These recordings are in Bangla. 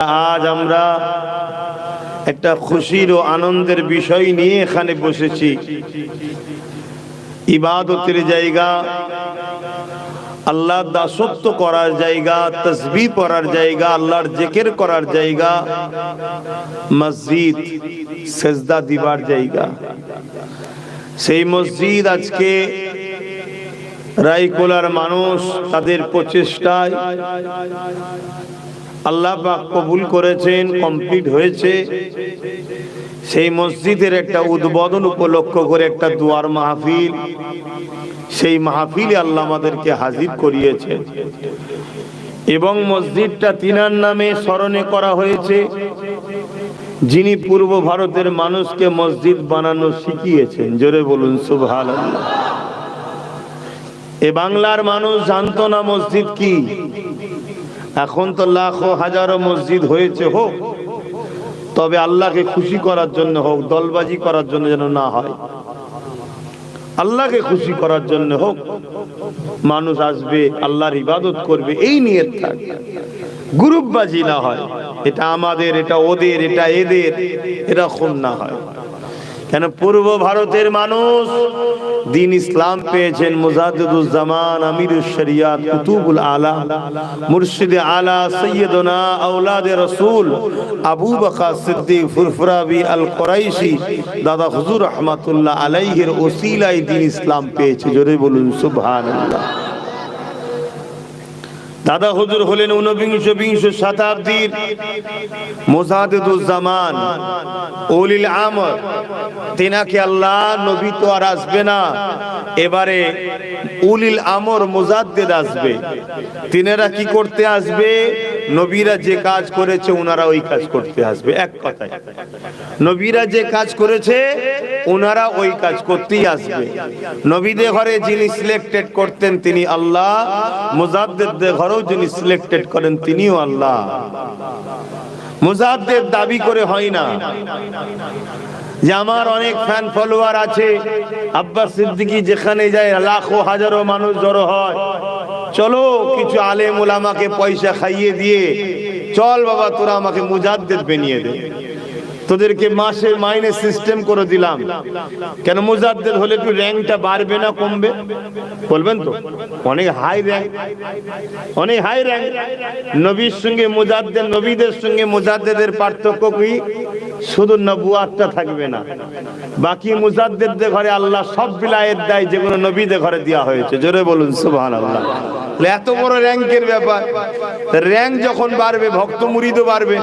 আজ আমরা একটা খুশির ও আনন্দের বিষয় নিয়ে এখানে বসেছি। ইবাদতের জায়গা, আল্লাহর দাসত্ব করার জায়গা, তাসবিহ পড়ার জায়গা, আল্লাহর জিকির করার জায়গা, মসজিদ সেজদা দিবার জায়গা। সেই মসজিদ আজকে রায়কোলার মানুষ তাদের প্রচেষ্টায় আল্লাহ পাক কবুল করেছেন, কমপ্লিট হয়েছে। সেই মসজিদের একটা উদ্বোধন উপলক্ষ করে একটা দুয়ার মাহফিল, সেই মাহফিলে আল্লাহ আমাদেরকে হাজির করিয়েছে এবং মসজিদটা তিনার নামে স্মরণে করা হয়েছে, যিনি পূর্ব ভারতের মানুষকে মসজিদ বানানো শিখিয়েছেন। জোরে বলুন সুবহানাল্লাহ। এ বাংলার মানুষ জানতো না মসজিদ কি। এখন তো লাখো হাজারো মসজিদ হয়েছে, হোক, তবে আল্লাহকে খুশি করার জন্য হোক, দলবাজি করার জন্য যেন না হয়। আল্লাহকে খুশি করার জন্য হোক, মানুষ আসবে, আল্লাহর ইবাদত করবে, এই নিয়ত থাকবে, গ্রুপবাজি না হয়, এটা আমাদের, এটা ওদের, এটা এদের, এরকম না হয়। কেন পূর্ব ভারতের মানুষ দিন ইসলাম পেয়েছেন মুজাদ্দিদুজ জামান, আমিরুশ শরিয়াত, কুতুবুল আলা, মুর্শিদে আলা, সৈয়দনা আওলাদে রাসূল আবু বকর সিদ্দিক ফুরফুরাবি আল কুরাইশি দাদা হুজুর রহমাতুল্লাহ আলাইহির ওসিলায় দিন ইসলাম পেয়েছে। জোরে বলুন সুবহানাল্লাহ। দাদা হুজুর হলেন ঊনবিংশ শতাব্দীর মুজাদ্দিদুজ জামান, উলিল আমর। তিনাকে আল্লাহ, নবী তো আর আসবে না, এবারে উলিল আমর মুজাদ্দিদ আসবে। তিনারা কি করতে আসবে? নবীরা যে কাজ করেছে ওনারা ওই কাজ করতে আসবে। এক কথায় নবীরা যে কাজ করেছে ওনারা ওই কাজ করতেই আসবে। নবীদের ঘরে যিনি সিলেক্টেড করতেন তিনি আল্লাহ, মুজাদ্দিদদের ঘরেও যিনি সিলেক্টেড করেন তিনিও আল্লাহ। মুজাদ্দিদ দাবি করে হয় না যে আমার অনেক ফ্যান ফলোয়ার আছে, আব্বাস সিদ্দিকী যেখানে যায় লাখো হাজারো মানুষ জড়ো হয়, চলো কিছু আলেম উলামাকে পয়সা খাইয়ে দিয়ে চল বাবা তোরা আমাকে মুজাদ্দিদ বানিয়ে দে, তোদেরকে মাসের মাইনে সিস্টেম করে দিলাম। কেন? মুজাদ্দিদ হলে একটু র্যাঙ্কটা বাড়বে না কমবে? বলবেন তো, অনেক হাই র্যাঙ্ক, অনেক হাই র্যাঙ্ক। নবীর সঙ্গে মুজাদ্দিদ, নবীদের সঙ্গে মুজাদ্দিদের পার্থক্য কি? শুধু নবুয়াতটা থাকবে না, বাকি মুজাদ্দিদদের ঘরে আল্লাহ সব বিলায়েত দেয় যেগুলো নবীদের ঘরে দেওয়া হয়েছে। জোরে বলুন সুবহানাল্লাহ। এত বড় র্যাঙ্কের ব্যাপার। র্যাঙ্ক যখন বাড়বে ভক্ত মুরিদও বাড়বে,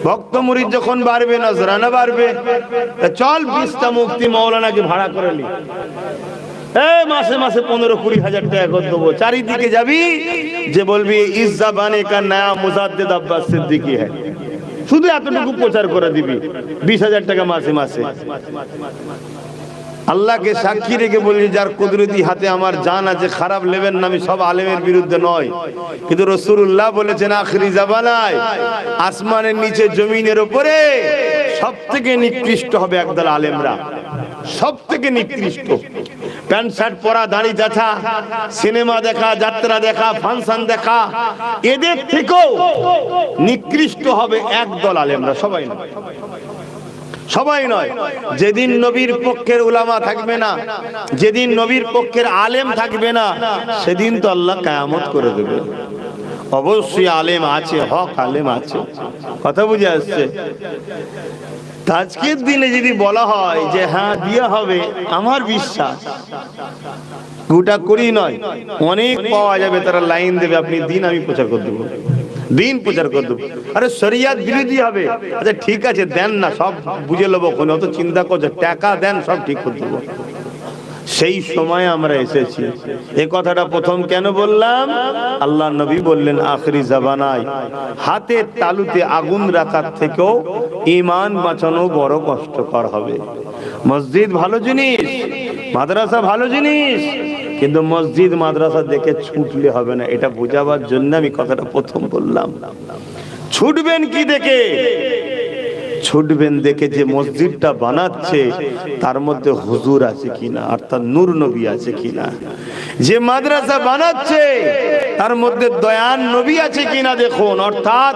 ভক্ত মুরিদ যখন বাড়বে নজরানা বাড়বে। চল 20টা মুফতি মৌলানাকে ভাড়া করে নি, মাসে মাসে 15-20 হাজার টাকা করে দেবো। চারিদিকে যাবি যে বলবি ইস জাবানে কা নয়া মুজাদ্দিদ আব্বাস সিদ্দিকী হ্যায়, শুধু এতটুকু প্রচার করে দিবি, 20,000 টাকা মাসে মাসে। আল্লাহকে সাক্ষী রেখে বলি, যার কুদরতি হাতে আমার জান আছে, খারাপ নেবেন না, আমি সব আলেমের বিরুদ্ধে নয়, কিন্তু রাসূলুল্লাহ বলেছেন আখিরি জামানায় আসমানের নিচে জমিনের উপরে সব থেকে নিকৃষ্ট হবে একদল আলেমরা, সব থেকে নিকৃষ্ট। প্যান্ট শার্ট পরা, দাড়ি দেখা, সিনেমা দেখা, যাত্রা দেখা, ফাংশন দেখা, এদের থেকেও নিকৃষ্ট হবে একদল আলেমরা। সবাই নয়, সবাই নয়। যেদিন নবীর পক্ষের উলামা থাকবে না, যেদিন নবীর পক্ষের আলেম থাকবে না, সেদিন তো আল্লাহ কিয়ামত করে দেবে। অবশ্যই আলেম আছে, হক আলেম আছে, কথা বুঝে আসছে। আজকের দিনে যদি বলা হয় যে হ্যাঁ দিয়া হবে, আমার বিশ্বাস গোটা করি নয়, অনেক পাওয়া যাবে, তারা লাইন দেবে, আপনি দিন, আমি প্রচার করে দেবো, দিন প্রচার করে দেবো। আরে শরিয়াত বিরোধী হবে, আচ্ছা ঠিক আছে দেন না, সব বুঝে নেবো, কোনো অত চিন্তা করছে, টাকা দেন, সব ঠিক করে দেবো। সেই সময় আমরা এসেছি। এই কথাটা প্রথম কেন বললাম? আল্লাহ নবী বললেন আখিরি জামানায় হাতের তালুতে আগুন রাখার থেকেও ঈমান বাঁচানো বড় কষ্টকর হবে। মসজিদ ভালো জিনিস, মাদ্রাসা ভালো জিনিস, কিন্তু মসজিদ মাদ্রাসা দেখে ছুটলে হবে না, এটা বোঝাবার জন্য আমি কথাটা প্রথম বললাম। ছুটবেন কি দেখে? ছুটবেন দেখে যে মসজিদটা বানাচ্ছে তার মধ্যে হুজুর আছে কিনা, অর্থাৎ নূর নবী আছে কিনা। যে মাদ্রাসা বানাচ্ছে তার মধ্যে দয়ান নবী আছে কিনা দেখুন, অর্থাৎ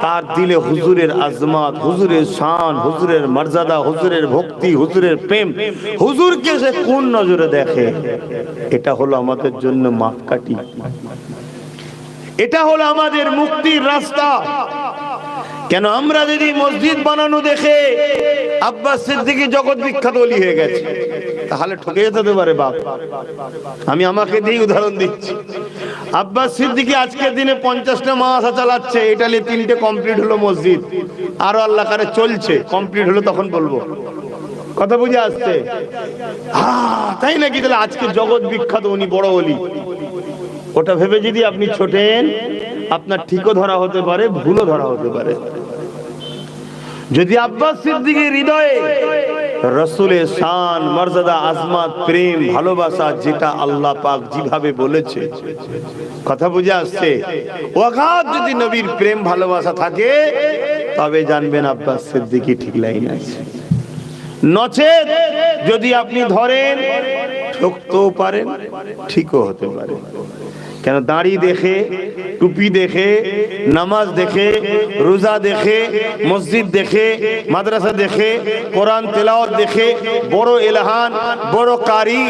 তার দিলে হুজুরের আজমাত, হুজুরের শান, হুজুরের মর্যাদা, হুজুরের ভক্তি, হুজুরের প্রেম, হুজুরকে সে কোন নজরে দেখে। এটা হলো আমাদের জন্য মাপকাঠি, এটা হলো আমাদের মুক্তির রাস্তা। কেন আমরা যদি মসজিদ বানানো দেখে আব্বাস সিদ্দিকী জগৎ বিখ্যাত ওলি হয়ে গেছে, তাহলে ঠকে যেতে পারে বাপ। আমি আমাকে দিয়ে উদাহরণ দিচ্ছি। আব্বাস সিদ্দিকী আজকের দিনে 50টা মাদ্রাসা চালাচ্ছে, ইটালি 3টে কমপ্লিট হলো মসজিদ, আরো আল্লাহ কারে চলছে, কমপ্লিট হলো তখন বলবো। কথা বুঝে আসছে? তাই নাকি? তাহলে আজকে জগৎ বিখ্যাত উনি বড় ওলি। ওটা ভেবে যদি আপনি ছোটেন, আপনার ঠিকও ধরা হতে পারে, ভুলও ধরা হতে পারে। যদি আব্বাস সিদ্দিকীর হৃদয়ে রাসূলের শান, মর্যাদা, আজমত, প্রেম, ভালোবাসা, যেটা আল্লাহ পাক যেভাবে বলেছে, কথা বুঝে আসছে, ওয়াকাত যদি নবীর প্রেম ভালোবাসা থাকে, তবে জানবেন আব্বাস সিদ্দিকী ঠিক লাইন আছে। নচেত যদি আপনি ধরেন, ঠকতেও পারেন, ঠিকও হতে পারে। কেন? দাড়ি দেখে, টুপি দেখে, নামাজ দেখে, রোজা দেখে, মসজিদ দেখে, মাদ্রাসা দেখে, কোরআন তেলাওয়াত দেখে, বড় এলাহান, বড় কারি,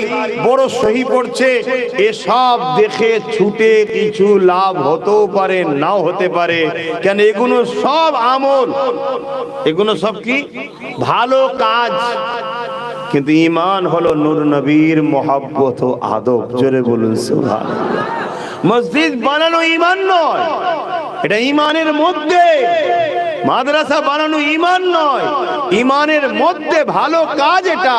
বড় সহি পড়ছে, এসব দেখে ছুটে কিছু লাভ হতেও পারে, নাও হতে পারে। কেন? এগুলো সব আমল, এগুলো সব কি? ভালো কাজ। কিন্তু ঈমান হলো নূর নবীর মহব্বত ও আদব। জোরে বলুন সুবহানাল্লাহ। মসজিদ বানানো ঈমান নয়, এটা ঈমানের মধ্যে। মাদ্রাসা বানানো ঈমান নয়, ঈমানের মধ্যে ভালো কাজ এটা।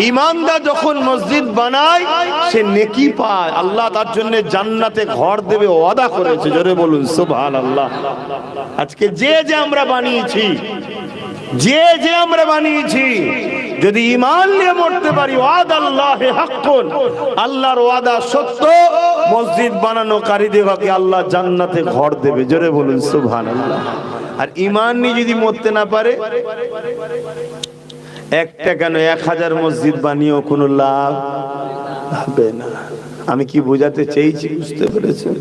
ঈমানদার যখন মসজিদ বানায় সে নেকি পায়, আল্লাহ তার জন্য জান্নাতে ঘর দেবে, ওয়াদা করেছে। জোরে বলুন সুবহানাল্লাহ। আজকে যে আমরা বানিয়েছি, যে আমরা বানিয়েছি, যদি ঈমান নিয়ে মরতে পারি, ওয়াদাল্লাহি হাক্কুন, আল্লাহর ওয়াদা সত্য, মসজিদ বানানো কারীদেরকে আল্লাহ জান্নাতে ঘর দেবে। জোরে বলুন সুবহানাল্লাহ। আর ঈমান নিয়ে যদি মরতে না পারে, একটা কেন 1000 মসজিদ বানিয়েও কোনো লাভ হবে না। আমি কি বোঝাতে চেয়েছি বুঝতে পেরেছেন?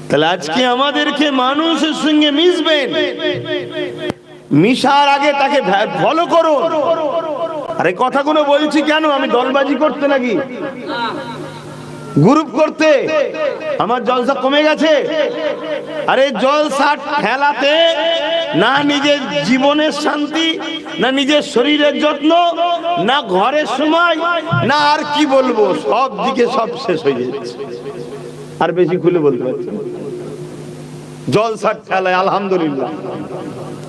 তাহলে আজকে আমাদেরকে মানুষের সঙ্গে মিশবেন, মিশার আগে তাকে ফলো করো। আরে কথাগুলো বলছি কেন? আমি দলবাজি করতে নাকি গ্রুপ করতে? আমার জলসা কমে গেছে? আরে জলসা ঠেলাতে না নিজের জীবনের শান্তি, না নিজের শরীরের যত্ন, না ঘরের সময়, না আর কি বলবো, সব দিকে সব শেষ হয়ে যাচ্ছে। আর বেশি খুলে বলতে পারছি না। জলসার ঠেলায় আলহামদুলিল্লাহ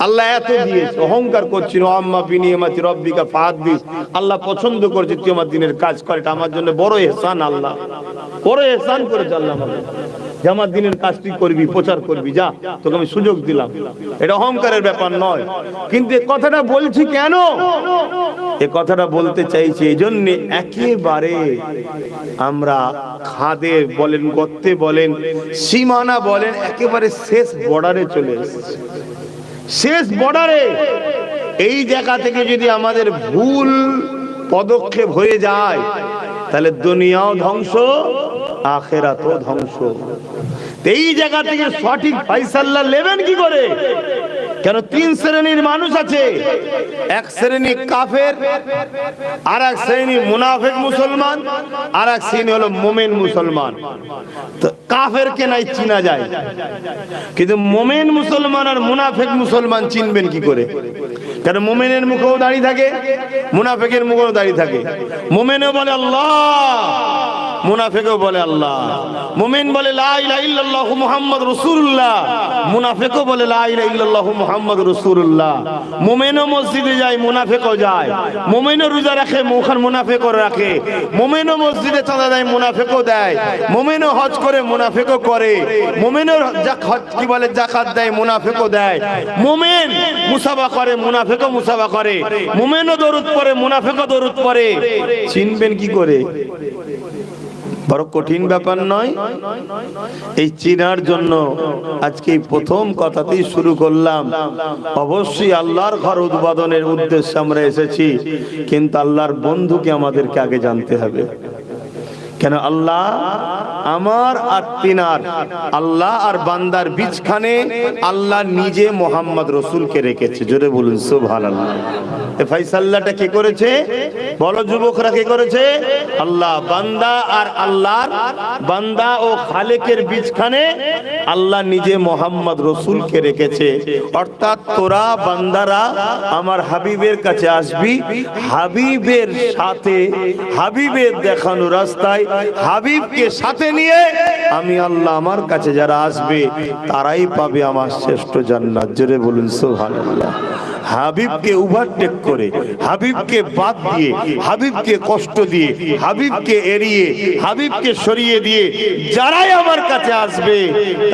আল্লাহ এত দিয়েছে, অহংকার করছিল। আম্মা বিনিয়ামাতি রব্বিকা ফাহাদ্দিস, আল্লাহ পছন্দ করেছে তুই আমার দিনের কাজ কর, এটা আমার জন্য বড় ইহসান। আল্লাহ বড় ইহসান করেছে আল্লাহ আমাকে, যে আমার দিনের কাজ তুই করবি, প্রচার করবি, যা তোকে আমি সুযোগ দিলাম। এটা অহংকারের ব্যাপার নয়। কিন্তু এই কথাটা বলছি কেন? এই কথাটা বলতে চাইছি এই জন্য, একেবারে আমরা খাদে বলেন, গর্তে বলেন, সীমানা বলেন, একেবারে শেষ বর্ডারে চলে এসেছে। শেষ বর্ডারে। এই জায়গা থেকে যদি আমাদের ভুল পদক্ষেপ হয়ে যায়, তাহলে দুনিয়াও ধ্বংস, আখিরাতও ধ্বংস। এই জায়গা থেকে সঠিক ফায়সালা নেবেন কি করে? কেন? 3 শ্রেণীর মানুষ আছে। এক শ্রেণী কাফের, আর এক শ্রেণী মুনাফিক মুসলমান, আর এক শ্রেণী হলো মুমিন মুসলমান। তো কাফেরকে নাই চিনা যায়, কিন্তু মুমিন মুসলমান আর মুনাফিক মুসলমান চিনবেন কি করে? কারণ মুমিনের মুখেও দাঁড়িয়ে থাকে, মুনাফিকের মুখেও দাঁড়িয়ে থাকে। মুমিনও বলে আল্লাহ, মুনাফিকও বলে আল্লাহ। মুমিন বলে লা ইলাহা ইল্লাল্লাহ মুহাম্মাদুর রাসূলুল্লাহ, মুনাফিকও বলে লা ইলাহা ইল্লাল্লাহ মুহাম্মাদুর রাসূলুল্লাহ। মুমিনও মসজিদে যায়, মুনাফিকও যায়। মুমিনও রোজা রাখে, মুনাফিকও রাখে। মুমিনও মসজিদে চাঁদা দেয়, মুনাফিকও দেয়। মুমিনও হজ করে, মুনাফিকও করে। মুমিনও কি বলে যাকাত দেয়, মুনাফিকও দেয়। মুমিন মুসাফা করে, মুনাফিকও মুসাফা করে। মুমিনও দরুদ পড়ে, মুনাফিকও দরুদ পড়ে। চিনবেন কি করে? বড় কঠিন ব্যাপার নয়? এই চিনার জন্য আজকে প্রথম কথাতেই শুরু করলাম। অবশ্যই আল্লাহর ঘর উদ্বোধনের উদ্দেশ্যে আমরা এসেছি, কিন্তু আল্লাহর বন্ধুকে আমাদেরকে আগে জানতে হবে। কেন? আল্লাহ আমার আর তিনার, আল্লাহ আর বান্দার বীজখানে আল্লাহ নিজে মোহাম্মদ রসুলকে রেখেছে। জোরে বলুন সুবহানাল্লাহ। এই ফায়সালাটা কে করেছে? বলো যুবকরা, কে করেছে? আল্লাহ। বান্দা আর আল্লাহর, বান্দা ও খালেকের বীজখানে আল্লাহ নিজে মোহাম্মদ রসুলকে রেখেছে। অর্থাৎ তোরা বান্দারা আমার হাবিবের কাছে আসবি, হাবিবের সাথে, হাবিবের দেখানো রাস্তায় হাবিবকে সাথে নিয়ে আমি আল্লাহ আমার কাছে যারা আসবে তারাই পাবে আমার শ্রেষ্ঠ জান্নাত। জোরে বলুন সুবহানাল্লাহ। হাবিবকে ওভারটেক করে, হাবিবকে বাদ দিয়ে, হাবিবকে কষ্ট দিয়ে, হাবিবকে এড়িয়ে, হাবিবকে সরিয়ে দিয়ে যারাই আমার কাছে আসবে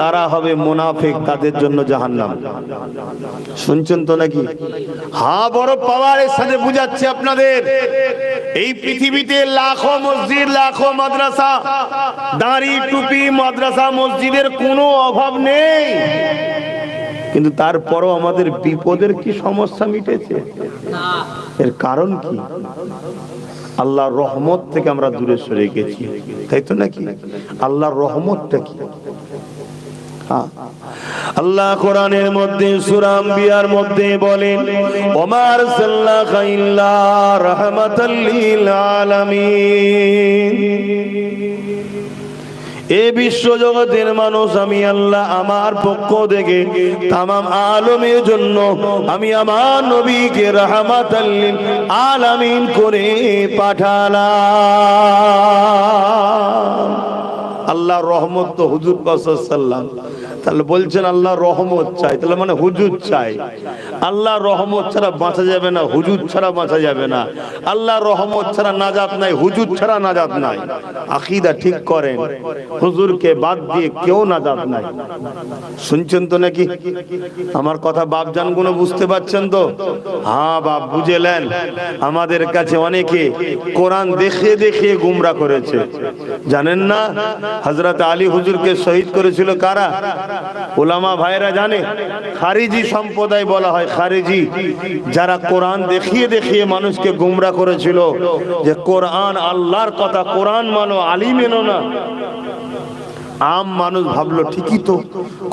তারা হবে মুনাফিক, তাদের জন্য জাহান্নাম। শুনছেন তো নাকি? হ্যাঁ, বড় পাওয়ারের সাথে বুঝাচ্ছে আপনাদের। এই পৃথিবীতে লাখো মসজিদ, লাখো মাদ্রাসা, দাড়ি টুপি মাদ্রাসা মসজিদের কোনো অভাব নেই, কিন্তু তারপরও আমাদের বিপদের কি সমস্যা মিটেছে? এর কারণ কি? আল্লাহর রহমত থেকে আমরা দূরে সরে গেছি, তাই তো নাকি? আল্লাহর রহমতটা কি? আল্লাহ কোরআনের মধ্যে সূরা আম্বিয়ার মধ্যে বলেন, ওমা আরসালনাকা ইল্লা রাহমাতাল লিল আলামিন। এ বিশ্ব জগতের মানুষ, আমি আল্লাহ আমার পক্ষ থেকে তামাম আলমের জন্য আমি আমার নবীকে রাহমাতাল লিল আলামিন করে পাঠালাম। আল্লাহর রহমত তো হুজুর পাক সাল্লাল্লাহু আলাইহি ওয়াসাল্লাম। তাহলে বলছেন আল্লাহ রহমত চাই, তাহলে মানে হুজুর চাই। আল্লাহ রহমত ছাড়া বাঁচা যাবে না, হুজুর ছাড়া বাঁচা যাবে না। আল্লাহ রহমত ছাড়া নাজাত নাই, হুজুর ছাড়া নাজাত নাই। আকীদা ঠিক করেন, হুজুরকে বাদ দিয়ে কেউ নাজাত নাই। শুনছেন তো নাকি আমার কথা? বাপজান গুলো বুঝতে পারছেন তো? হ্যাঁ বাপ, বুঝেলেন। আমাদের কাছে অনেকে কোরআন দেখে দেখে গুমরা করেছে, জানেন না? হযরত আলী হুজুরকে শহীদ করেছিল কারা? উলামা ভাইরা জানে? খারিজি সম্প্রদায় বলা হয়, খারিজি, যারা কোরআন দেখিয়ে দেখিয়ে মানুষকে গুমরা করেছিল যে কোরআন আল্লাহর কথা, কোরআন মানো, আলী মেনো না। আম মানুষ ভাবলো ঠিকই তো,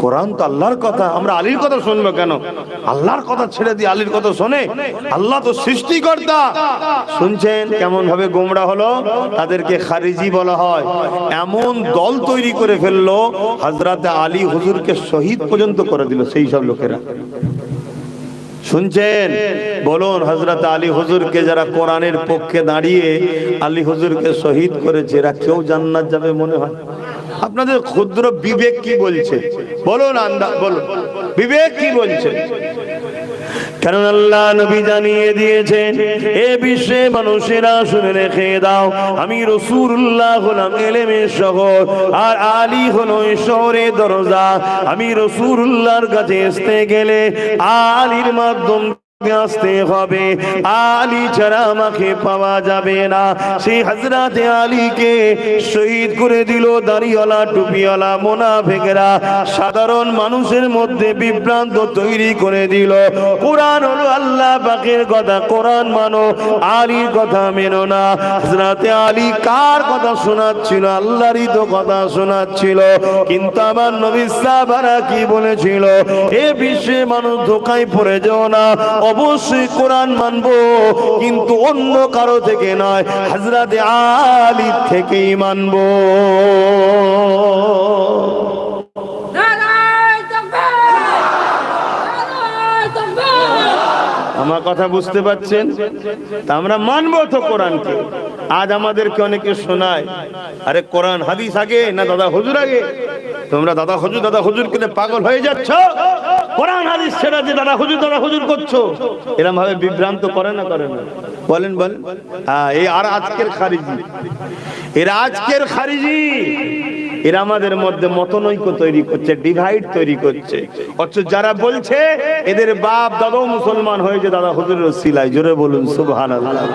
কোরআন তো আল্লাহর কথা, আমরা আলীর কথা শুনবো কেন? আল্লাহর কথা ছেড়ে দিয়ে আলীর কথা শোনে? আল্লাহ তো সৃষ্টিকর্তা। শুনছেন কেমন ভাবে গোমরা হলো? তাদেরকে খারিজি বলা হয়। এমন দল তৈরি করে ফেললো, হযরত আলী হুজুরকে শহীদ পর্যন্ত করে দিল সেই সব লোকেরা। শুনছেন? বলুন, হযরত আলী হুজুরকে যারা কোরআনের পক্ষে দাঁড়িয়ে আলী হুজুরকে শহীদ করেছে, এরা কেউ জান্নাত যাবে মনে হয়? আপনাদের ক্ষুদ্র বিবেক কি বলছে? বলুন, বলুন, বিবেক কি বলছে? কারণ আল্লাহ নবী জানিয়ে দিয়েছেন, এ বিশ্বে মানুষেরা শুনে রেখে দাও, আমি রাসূলুল্লাহ হলাম ইলমের শহর, আর আলী হলো শহরের দরজা। আমি রাসূলুল্লাহর কাছে আসতে গেলে আলীর মাধ্যম আসতে হবে, আলী ছাড়া আমাকে পাওয়া যাবে না। সেই হযরত আলীকে শহীদ করে দিল দাড়িওয়ালা টুপিওয়ালা মুনাফিকরা, সাধারণ মানুষের মধ্যে বিভ্রান্ত তৈরি করে দিল। কোরআন হলো আল্লাহ পাকের কথা, কোরআন মানো, আলীর কথা মেনো না। হযরত আলী কার কথা শোনাচ্ছিল? আল্লাহরই তো কথা শোনাচ্ছিল। কিন্তু আমার নবী সাহাবারা কি বলেছিল? এ বিশ্বে মানুষ ধোঁকায় পড়ে যাও না, অবশ্যই কোরআন মানবো, কিন্তু অন্য কারো থেকে নয়, হযরত আলী থেকেই মানবো। আমার কথা বুঝতে পারছেন? তা আমরা মানবো তো কোরআনকে। আজ আমাদেরকে অনেকে শোনায়, আরে কোরআন হাদিস আগে না দাদা হুজুর আগে? তোমরা দাদা হুজুর কে পাগল হয়ে যাচ্ছ, কোরআন হাদিস ছেড়ে যে দাদা হুজুর করছো। এরকম ভাবে বিভ্রান্ত করে না, করে না? বলেন বলেন। হ্যাঁ, এই আর আজকের খারিজি, এরা আজকের খারিজি, এরা আমাদের মধ্যে মতনৈক্য তৈরি করছে, ডিভাইড তৈরি করছে। অথচ যারা বলছে এদের বাপ দাদাও মুসলমান হয়েছে দাদা হুজুরের ওসিলায়। জোরে বলুন সুবহানাল্লাহ।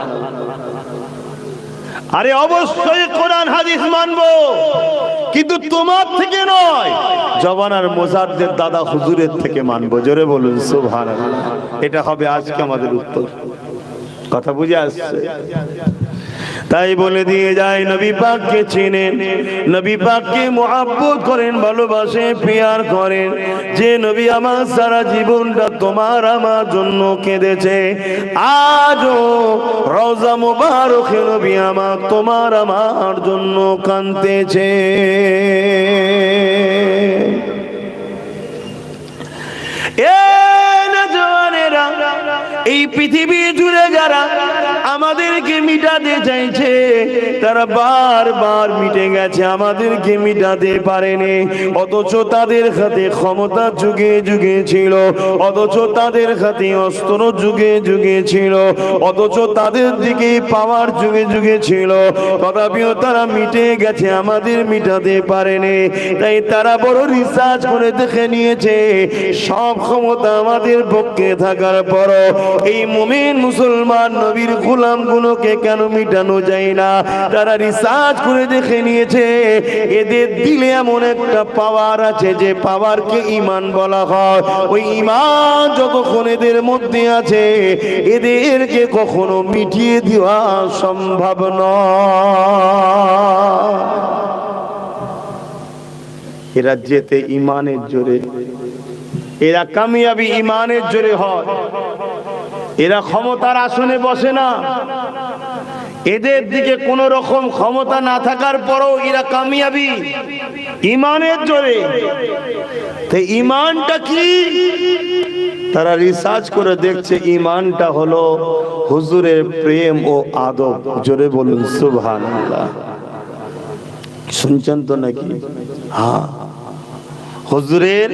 আরে অবশ্যই কোরআন হাদিস মানবো, কিন্তু তোমার থেকে নয়, জবানার মোজাদ্দেদ দাদা হুজুরের থেকে মানবো। জোরে বলুন সুবহানাল্লাহ। এটা হবে আজকে আমাদের উত্তর। কথা বুঝে আসছে? তাই বলে দিয়ে যায়, নবী পাককে চিনেন, নবী পাককে মুহাব্বত করেন, ভালোবাসে, প্যার করেন। যে নবী আমার সারা জীবনটা তোমার আমার জন্য কেঁদেছে, আজও রওজা মুবারকে নবী আমার তোমার আমার জন্য কাঁদতেছে। এই পৃথিবী জুড়ে যারা আমাদেরকে মিটাতে চাইছে, তারা বারবার মিটে গেছে, আমাদেরকে মিটাতে পারেনি। অথচ তাদের হাতে ক্ষমতা যুগে যুগে ছিল, অথচ তাদের হাতে অস্ত্র যুগে যুগে ছিল, অথচ তাদের দিকে পাওয়ার যুগে যুগে ছিল, তথাপিও তারা মিটে গেছে, আমাদের মিটাতে পারেনি। তাই তারা বড় রিসার্চ করে দেখে নিয়েছে, সব ক্ষমতা আমাদের পক্ষে থাকার পরও এই মুমিন মুসলমান নবীর গোলাম গুলোকে কেন মিটানো যায় না? তারা রিসার্চ করে দেখে নিয়েছে, এদের দিলে এমন একটা পাওয়ার আছে, যে পাওয়ারকে ঈমান বলা হয়। ওই ঈমান যতক্ষণ এদের মধ্যে আছে, এদেরকে কখনো মিটিয়ে দেওয়া সম্ভব নয়। এরা যেতে ঈমানের জোরে, এরা কামিয়াবি ঈমানের জোরে হয়। এরা ক্ষমতার আসনে বসে না, এদের দিকে কোন রকম ক্ষমতা না থাকার পরও এরা কামিয়াবি ঈমানের জোরে। তাই ঈমানটা কি? তারা রিসার্চ করে দেখছে, ঈমানটা হলো হুজুরের প্রেম ও আদব। জোরে বলুন সুবহানাল্লাহ। শুনছেন তো নাকি? হ্যাঁ, হুজুরের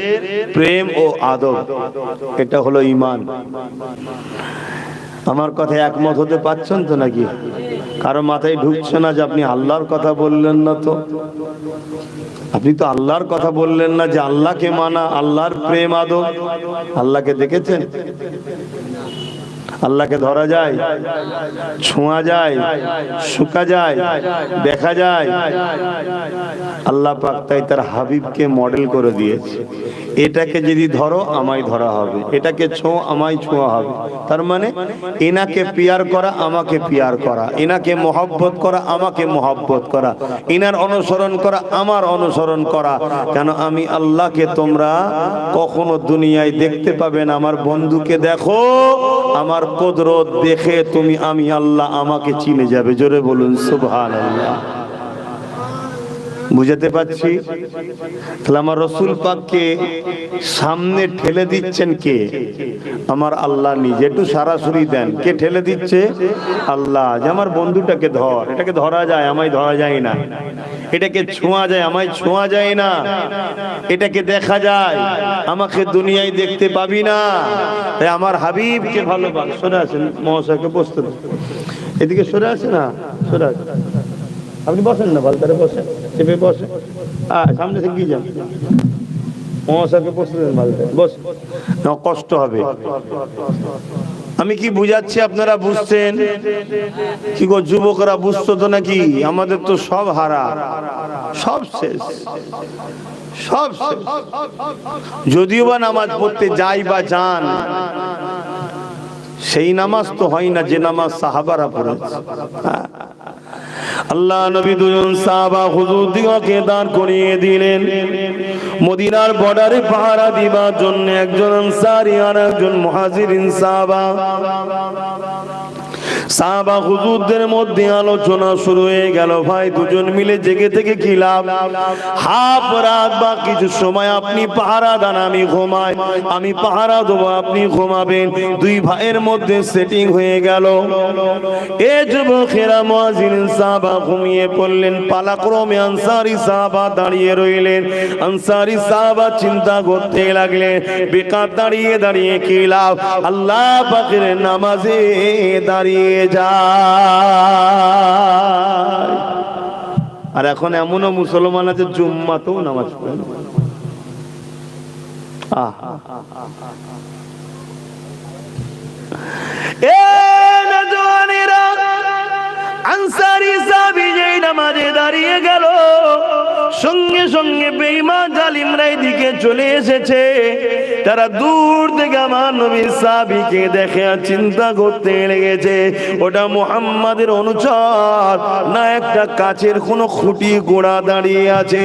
প্রেম ও আদব, এটা হলো ঈমান। আমার কথায় একমত হতে পারছেন তো নাকি? কারো মাথায় ঢুকছে না যে আপনি আল্লাহর কথা বললেন না? তো আপনি তো আল্লাহর কথা বললেন না, যে আল্লাহকে মানা, আল্লাহর প্রেম আদব। আল্লাহকে দেখেছেন? আল্লাহকে ধরা যায়, ছোঁয়া যায়, শুকা যায়, দেখা যায়? আল্লাহ পাক তাই তার হাবিবকে মডেল করে দিয়েছে। এটাকে যদি ধরো আমায় ধরা হবে, এটাকে ছোঁয়া আমায় ছোঁয়া হবে। তার মানে এনাকে পিয়ার করা আমাকে পিয়ার করা, এনাকে মহব্বত করা আমাকে মহব্বত করা, এনার অনুসরণ করা আমার অনুসরণ করা। কেন? আমি আল্লাহকে তোমরা কখনো দুনিয়ায় দেখতে পাবে না। আমার বন্ধুকে দেখো, আমার কুদরত দেখে তুমি আমি আল্লাহ আমাকে চিনে যাবে। জোরে বলুন সুবহানাল্লাহ। বুঝাতে পারছি? তাহলে আমার রসুল পাককে সামনে ঠেলে দিচ্ছেন কে? আমার আল্লাহ নিজে। একটু সরাসরি দেন, কে ঠেলে দিচ্ছে? আল্লাহ। যে আমার বন্ধুটাকে ধর, এটাকে ধরা যায় আমায় ধরা যায় না, এটাকে ছোঁয়া যায় আমায় ছোঁয়া যায় না, এটাকে দেখা যায় আমাকে দুনিয়ায় দেখতে পাবি না। তাই আমার হাবিবকে ভালোবাস। সরে আসেন, মহাশয়কে বসতে দেন। এদিকে সরে আসে না, সরে আসেন। আপনি বসেন না, ভালো করে বসেন, চেপে বসেন। সামনে থেকে গিয়ে যান, মহাশয়কে বসতে দেন, ভালো করে বস, না কষ্ট হবে। আমি কি বুঝাচ্ছি আপনারা বুঝছেন? কি গো যুবকরা, বুঝতো তো নাকি? আমাদের তো সব হারা, সব শেষ, সব শেষ। যদিও বা নামাজ পড়তে যাই বা যান, সেই নামাজ তো হয় না যে নামাজ সাহাবারা পড়েছে। আল্লাহ নবী দুজন সাহাবা হুজুর দিগকে দাঁড় করিয়ে দিলেন মদিনার বর্ডারে পাহারা দিবার জন্য। একজন আনসারী আর একজন মুহাজিরিন সাহাবা। সাহাবা হুজুরদের মধ্যে আলোচনা শুরু হয়ে গেল, ভাই দুজন মিলে জেগে থেকে কি লাভ? হাফ রাত বা কিছু সময় আপনি পাহারা দেন, আমি ঘুমাই, আমি পাহারা দেবো, আপনি ঘুমাবেন। দুই ভাইয়ের মধ্যে সেটিং হয়ে গেল। এ যুবকেরা মুয়াজ্জিন সাহাবা ঘুমিয়ে পড়লেন, পালাক্রমে আনসারী সাহাবা দাঁড়িয়ে রইলেন। আনসারী সাহাবা চিন্তা করতে লাগলেন, বেকার দাঁড়িয়ে দাঁড়িয়ে কি লাভ? আল্লাহ পাকের নামাজে দাঁড়িয়ে যায়। আর এখন এমনও মুসলমান আছে জুম্মাতেও নামাজ পড়ে না। আনসারী সাহাবী যেই নামাজে দাঁড়িয়ে গেল, সঙ্গে সঙ্গে বেঈমান জালিমরা এদিকে চলে এসেছে। তারা দূর থেকে আমার নবীর সাহাবীকে দেখে আর চিন্তা করতে লেগেছে, ওটা মুহাম্মাদের অনুচর না একটা কাচের কোনো খুঁটি গোড়া দাঁড়িয়ে আছে।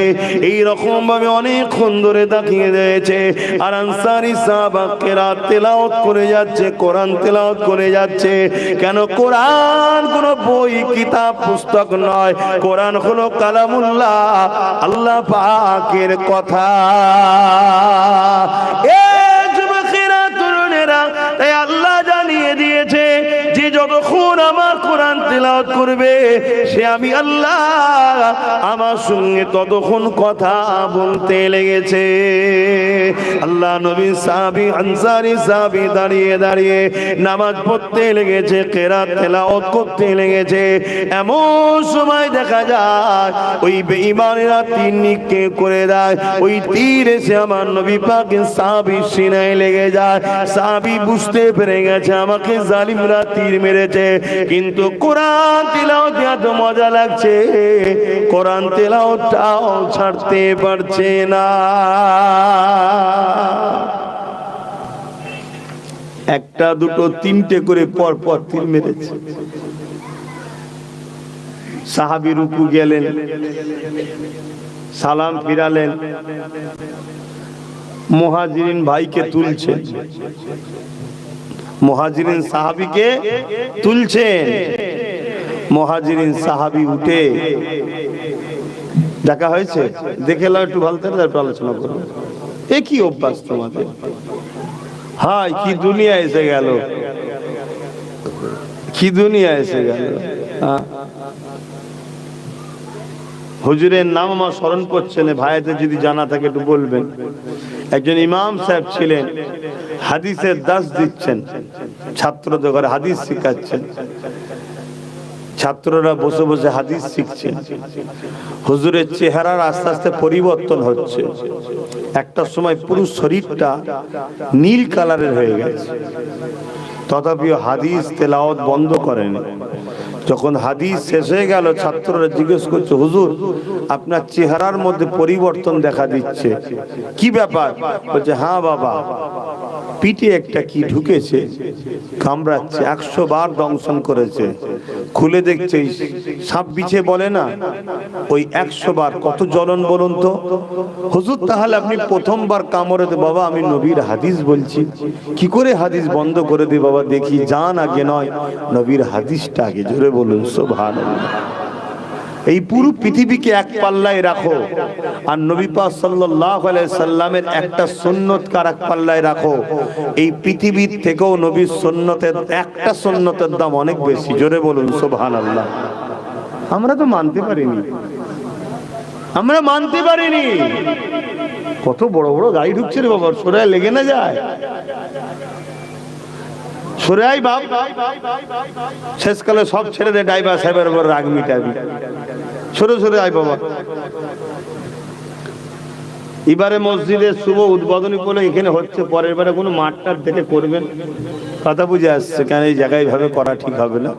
এই রকম ভাবে অনেকক্ষণ ধরে তাকিয়ে রয়েছে। আর আনসারী সাহাবা কেরাত তেলাওয়াত করে যাচ্ছে, কোরআন তেলাওয়াত করে যাচ্ছে। কেন? কোরআন কোনো বই কিতাব পুস্তক নয়, কোরআন হলো কালামুল্লাহ, আল্লাহ পাকের কথা। এ যুবকেরা, তরুণেরা, তাই আল্লাহ জানিয়ে দিয়েছে যে যতক্ষণ আমার কোরআন তেলাওয়াত করবে সে আমি আল্লাহ আমার সঙ্গে ততক্ষণ কথা বলতে লেগেছে। আল্লাহ নবীর সাহাবী আনসারী সাহাবী দাঁড়িয়ে দাঁড়িয়ে নামাজ পড়তে লেগেছে, কেরাত তেলাওয়াত করতে লেগেছে। এমন সময় দেখা যায় ওই বেঈমানেরা তীর নিক্ষেপ করে দেয়। ওই তীর এসে আমার নবী পাকের সাহাবীর সিনায় লেগে যায়। সাহাবী বুঝতে পেরে গেছে আমাকে জালিমরা তীর মেরেছে, কিন্তু কোরআন তেলাওয়াত এত মজা লাগছে, কোরআন তেলাওয়াতটাও ছাড়তে পারছে না। একটা দুটো তিনটে করে পর পর তীর মেরেছে। সাহাবী রুকু গেলেন, সালাম ফিরালেন, মুহাজিরিন ভাইকে তুলছেন, মুহাজিরিন সাহাবীকে তুলছেন। মুহাজিরিন সাহাবী উঠে দেখা হয়েছে, দেখে লাও একটু ভালো করে তারপর আলোচনা করব। এ কি অভ্যাস তোমাদের? হায় কি দুনিয়া এসে গেল, কি দুনিয়া এসে গেল। হুজুরের নাম আমার স্মরণ করছে না, ভাইদের যদি জানা থাকে একটু বলবেন। একজন ইমাম সাহেব ছিলেন, হাদিসের দাস দিচ্ছেন, ছাত্রদের ঘরে হাদিস শিখাচ্ছেন, ছাত্ররা বসে বসে হাদিস শিখছেন। হুজুরের চেহারার আস্তে আস্তে পরিবর্তন হচ্ছে। একটা সময় পুরো শরীরটা নীল কালারের হয়ে গেছে, তথাপিও হাদিস তেলাওয়াত বন্ধ করেন। যখন হাদিস শেষ হয়ে গেল, ছাত্ররা জিজ্ঞেস করছে, হুজুর আপনার চেহারার মধ্যে পরিবর্তন দেখা দিচ্ছে, কি ব্যাপার? বলছে, হ্যাঁ বাবা, পিঠে একটা কি ঢুকেছে, কামড়াচ্ছে, 100 বার দংশন করেছে। খুলে দেখছে সাপ বিছে বলে না, ওই 100 বার কত জ্বলন বলুন তো। হুজুর তাহলে আপনি প্রথমবার কামড়ে দে। বাবা আমি নবীর হাদিস বলছি, কি করে হাদিস বন্ধ করে দে বাবা, দেখি জান আগে নয়, নবীর হাদিসটা আগে। জোরে বলুন সুবহানাল্লাহ। এই পুরো পৃথিবীকে এক পাল্লায় রাখো, আর নবী পাক সাল্লাল্লাহু আলাইহি সাল্লামের একটা সুন্নতকে এক পাল্লায় রাখো। এই পৃথিবীর থেকেও নবীর সুন্নতের একটা সুন্নতের দাম অনেক বেশি। জোরে বলুন সুবহানাল্লাহ। আমরা তো মানতে পারিনি, আমরা মানতে পারিনি। কত বড় বড় গাড়ি ঢুকছে রে বাবা, সরাই লেগে না যায়, সরাই বাপ। শেষকালে সব ছেড়ে দে, ড্রাইভার সাহেবের উপর রাগ মিটাবি, সরে সরে আয় বাবা। এবারে মসজিদের শুভ উদ্বোধনী বলে এখানে হচ্ছে, পরের বারে কোনো মাঠটার দেখে করবেন, কথা বুঝে আসছে। কেন এই জায়গায় ভাবে করা ঠিক হবে না,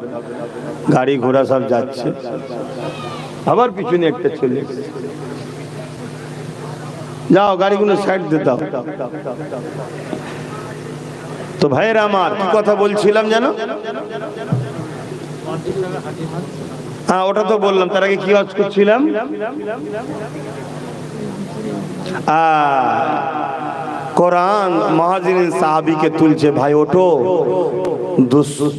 গাড়ি ঘোড়া সব যাচ্ছে। আবার পিছনে একটা চলে, যাও গাড়িগুলো সাইড দিয়ে দাও। তো ভাইয়েরা আমার, কি কথা বলছিলাম জানো? হ্যাঁ ওটা তো বললাম। তার আগে কি ওয়াজ করছিলাম? কোরআন মুহাজিরিন সাহাবীকে তুলছে, ভাই ওঠো,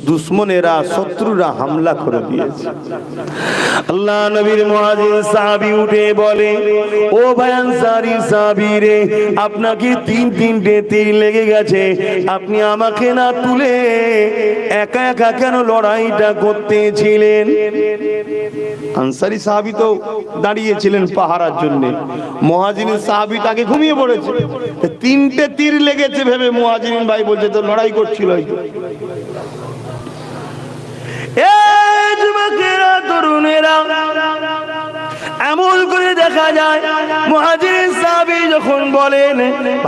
দুশ্মনেরা শত্রুরা হামলা করে দিয়েছে। আল্লাহ নবীর মুহাজির সাহাবী উঠে বলে, ও ভাই আনসারী সাহাবী রে, আপনাকে তিনটে তীর লেগে গেছে, আপনি আমাকে না তুলে একা একা কেন লড়াইটা করতেছিলেন? আনসারী সাহাবী তো দাঁড়িয়েছিলেন পাহারার জন্য, মুহাজিরিন সাহাবী তাকে ঘুমিয়ে পড়েছে। তিনটে তীর লেগেছে ভেবে মুহাজিরিন ভাই বলছে তো লড়াই করছিল। তরুণেরা এমন করে দেখা যায় মুহাজির সাহাবী যখন বলেন,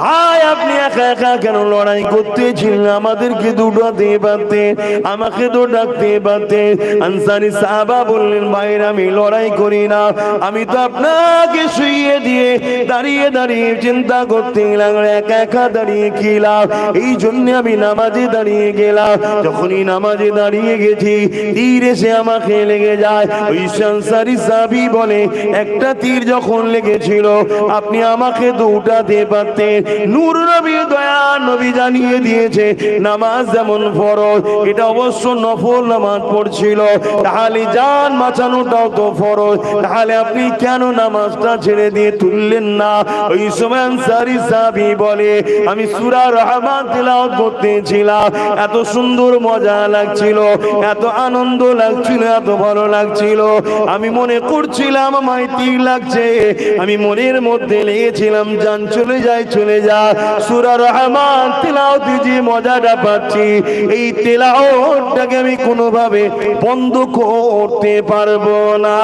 ভাই আপনি একা একা কেন লড়াই করতেছিলেন, আমাদেরকে দুটাতে পারতেন, আমাকে তো ডাকতে পারতেন। আনসারী সাহাবা বললেন, ভাইর আমি লড়াই করি না, আমি তো আপনাকে শুইয়ে দিয়ে দাঁড়িয়ে দাঁড়িয়ে চিন্তা করতে লাগলাম একা একা দাঁড়িয়ে কি লাভ, এই জন্য আমি নামাজে দাঁড়িয়ে গেলাম। যখনই নামাজে দাঁড়িয়ে গেছি তীর এসে আমাকে লেগে যায়। ওই আনসারী সাহাবী বলে, একটা তীর যখন লেগেছিল আপনি আমাকে তো উঠাতে পারতেন। নূর নবী দয়া নবী জানিয়ে দিয়েছে নামাজ যেমন ফরজ, এটা অবশ্য নফল নামাজ পড়ছিল, তাহলে জান বাঁচানোটাও তো ফরজ, তাহলে আপনি কেন নামাজটা ছেড়ে দিয়ে তুললেন না? ওই সময় আনসারী সাহাবী বলে, আমি সূরা রহমান তেলাওয়াত করতেছিলাম, এত সুন্দর মজা লাগছিল, এত আনন্দ লাগছিল, এত ভালো লাগছিল, আমি মনে করছিলাম আমায় তীর লাগছে, আমি মনের মধ্যে লেগেছিলাম জান চলে যায় চলে যায়। সূরা রহমান তেলাওয়াতে যে মজাটা পাচ্ছি, এই তেলাওয়াতটাকে আমি কোনোভাবে বন্ধ করতে পারবো না।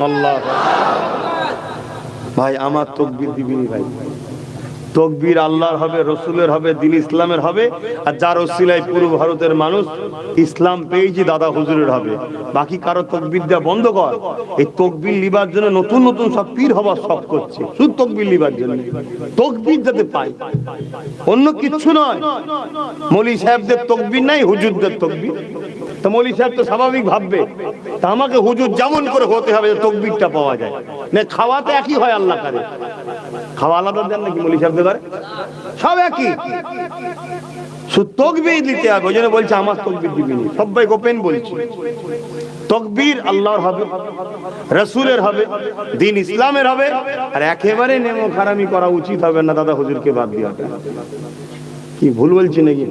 আল্লাহ ভাই আমার তাকবীর দিবিনি ভাই, তাকবীর আল্লাহর হবে, রসুলের হবে, দিন ইসলামের হবে, আর যার ওসিলায় পুরো ভারতের মানুষ ইসলাম পেয়েছে দাদা হুজুরের হবে। বাকি কারো তাকবীর দেওয়া বন্ধ কর। এই তাকবীর লিবার জন্য নতুন নতুন সব পীর হবার সব করছে, শুধু তাকবীর লিবার জন্য, তাকবীর যাতে পাই, অন্য কিচ্ছু নয়। মৌলী সাহেবদের তাকবীর নাই, হুজুরদের তাকবীর। তো মৌলী সাহেব তো স্বাভাবিক ভাববে তা আমাকে হুজুর যেমন করে হতে হবে তাকবীরটা পাওয়া যায় না। খাওয়াতে একই হয়, আল্লাহ করে খাওয়া আলাদা দেন নাকি মৌলী সাহেবদের ঘরে? সব একই, শুধু তাকবীর দিতে হবে। ওই জন্য বলছে আমার তাকবীর দিবিনি, সবাই ওপেন বলছি। তাকবীর আল্লাহর হবে, রাসূলের হবে, দিন ইসলামের হবে, আর একেবারে নেমো খারামি করা উচিত হবে না দাদা হুজুরকে বাদ দিয়ে। কি ভুল বলছি নাকি?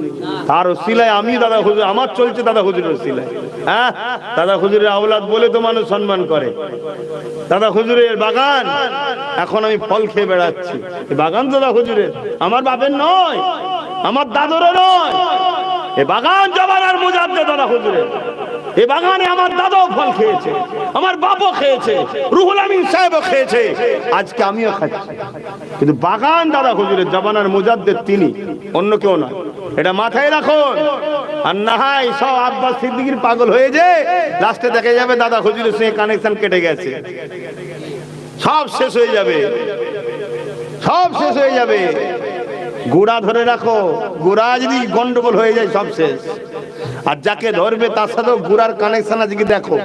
তার ওসিলায় আমি দাদা হুজুর, আমার চলছে দাদা হুজুরের ওসিলায়। হ্যাঁ, দাদা হুজুরের আওলাদ বলে তো মানুষ সম্মান করে। দাদা হুজুরের বাগান, এখন আমি ফল খেয়ে বেড়াচ্ছি। এই বাগান দাদা হুজুরের, আমার বাপের নয়, আমার দাদুরও নয়। এই বাগান জমানার মুজাদ্দেদ দাদা হুজুরের। এই বাগানে আমার দাদাও ফল খেয়েছে, আমার বাপও খেয়েছে, রুহুল আমিন সাহেবও খেয়েছে, আজকে আমিও খাচ্ছি। কিন্তু বাগান দাদা হুজুরের, জমানার মুজাদ্দেদ তিনি, অন্য কেউ নয়। এটা মাথায় রাখুন। আর না হয় সব আব্বাস সিদ্দিকীর পাগল হয়ে যায়, লাস্টে দেখা যাবে দাদা হুজুরের সঙ্গে কানেকশন কেটে গেছে, সব শেষ হয়ে যাবে, সব শেষ হয়ে যাবে। গোড়া ধরে রাখো, গোড়া যদি গন্ডগোল হয়ে যায় সব শেষ। আর যাকে ধরবে তার সাথেও গোড়ার কানেকশন আজকে দেখো,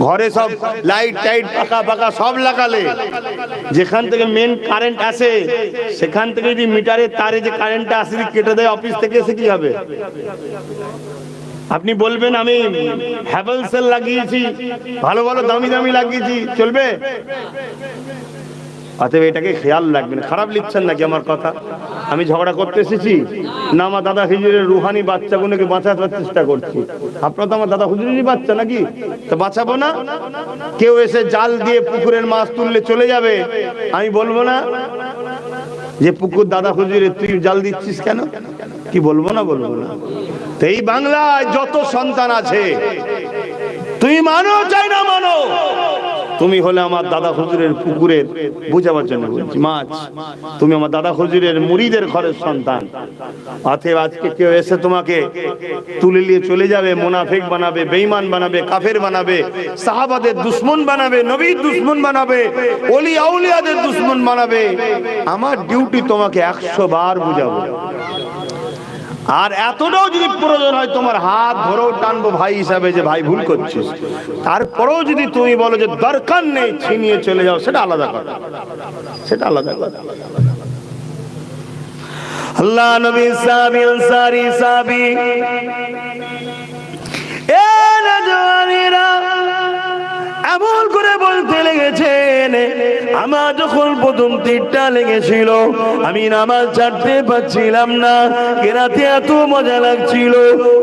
ঘরে সব লাইট টাইট পাকা পাকা সব লাগালে, যেখান থেকে মেন কারেন্ট আসে সেখান থেকে যদি মিটারের তারে যে কারেন্টটা আসে কেটে দেয় অফিস থেকে, এসে কি হবে? আপনি বলবেন আমি হ্যাভেলসের লাগিয়েছি, ভালো ভালো দামি দামি লাগিয়েছি, চলবে? অতএব এটাকে খেয়াল রাখবেন। খারাপ লিখছেন নাকি আমার কথা? আমি ঝগড়া করতে এসেছি না, আমার দাদা হুজুরের রুহানি বাচ্চাগুলোকে বাঁচাবার চেষ্টা করছি। আপনারা তো আমার দাদা হুজুরেরই বাচ্চা নাকি, তো বাঁচাবো না? কেউ এসে জাল দিয়ে পুকুরের মাছ তুললে চলে যাবে, আমি বলবো না যে পুকুর দাদা হুজুরের, তুই জাল দিচ্ছিস কেন? কি বলবো না? বলবো না। তো এই বাংলায় যত সন্তান আছে, তুমি মানো চাই না মানো, তুমি হলে আমার দাদা হুজুরের পুকুরের, বুঝাবার জন্য বলছি, মাছ। তুমি আমার দাদা হুজুরের মুরিদের ঘরের সন্তান। অতএব আজকে কেউ এসে তোমাকে তুলে নিয়ে চলে যাবে, মুনাফিক বানাবে, বেঈমান বানাবে, কাফের বানাবে, সাহাবাদের দুশমন বানাবে, নবীর দুশমন বানাবে, ওলি আউলিয়াদের দুশমন বানাবে, আমার ডিউটি তোমাকে 100 বার বুঝাবো। আর এতটাও যদি প্রয়োজন হয় তোমার হাত ধরেও টানবো ভাই হিসাবে, যে ভাই ভুল করছিস, তারপরেও যদি তুমি বলো যে দরকার নেই, ছিনিয়ে চলে যাও, সেটা আলাদা কথা, সেটা আলাদা কথা। আল্লাহ নবী সাহাবী আনসারী সাহাবী এ নওজওয়ানেরা এমন করে বলতে লেগেছেন, আমার যখন প্রথম তীরটা লেগেছিল আমি নামাজ ছাড়তে পারছিলাম না, কেরাতে এত মজা লাগছিল।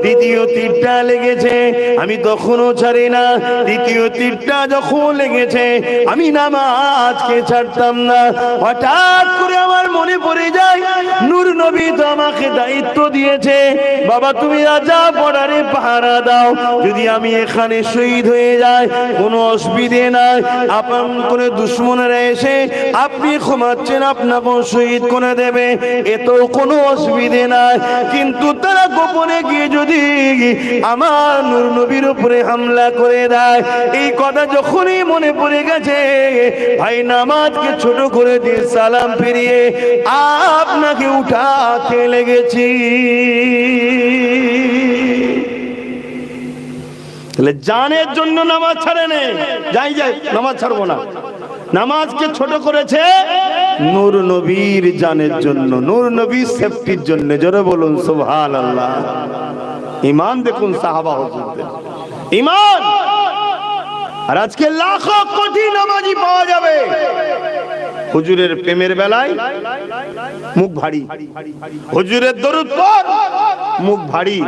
দ্বিতীয় তীরটা লেগেছে আমি তখনও ছাড়ি না, দ্বিতীয় তীরটা যখন লেগেছে আমি নামাজকে ছাড়তাম না। হঠাৎ করে আমার মনে পড়ে যায় নূর নবী তো আমাকে দায়িত্ব দিয়েছে, বাবা তুমি রাজা বর্ডারে পাহারা দাও, যদি আমি এখানে শহীদ হয়ে যাই কোনো অসুবিধে নাই, আপন করে দুশমনেরা এসে আপনি ক্ষমাচ্ছেন আপনাকে শহীদ করে দেবে, এত কোনো অসুবিধে নাই। কিন্তু তারা গোপনে গিয়ে যদি আমার নূর নবীর উপরে হামলা করে দেয়, এই কথা যখনই মনে পড়ে গেছে ভাই নামাজকে ছোট করে দিয়ে সালাম ফিরিয়ে আপনাকে উঠাতে লেগেছি। জানের জন্য নামাজ ছাড়ে নে, যাই নামাজ ছাড়বো না, নামাজকে ছোট করেছে নূর নবীর জানের জন্য, নূর নবীর সেফটির জন্য। জোরে বলুন সুবহানাল্লাহ। ঈমান দেখুন সাহাবা হুজুরদের ঈমান। আর আজকে লাখো কোটি নামাজি পাওয়া যাবে, হুজুরের প্রেমের বেলায় মুখ ভারী, হুজুরের দরুদ পড় মুখ ভারী।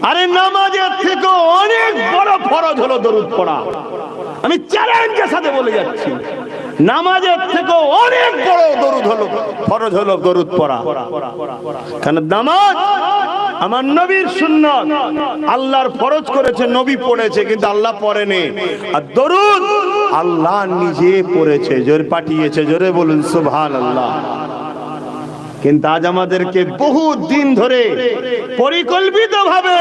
আরে নামাজের থেকে অনেক বড় ফরজ হলো দরুদ পড়া। আমি চ্যালেঞ্জের সাথে বলে যাচ্ছি, নামাজের থেকে অনেক বড় দরুদ হলো ফরজ হলো দরুদ পড়া। কারণ নামাজ আমার নবীর সুন্নাত, আল্লাহর ফরজ করেছে, নবী পড়েছে কিন্তু আল্লাহ পড়েনি। আর দরুদ আল্লাহ নিজে পড়েছে, জোরে পাঠিয়েছে, জোরে বলুন সুবহানাল্লাহ। কিন্তু আজ আমাদেরকে বহু দিন ধরে পরিকল্পিতভাবে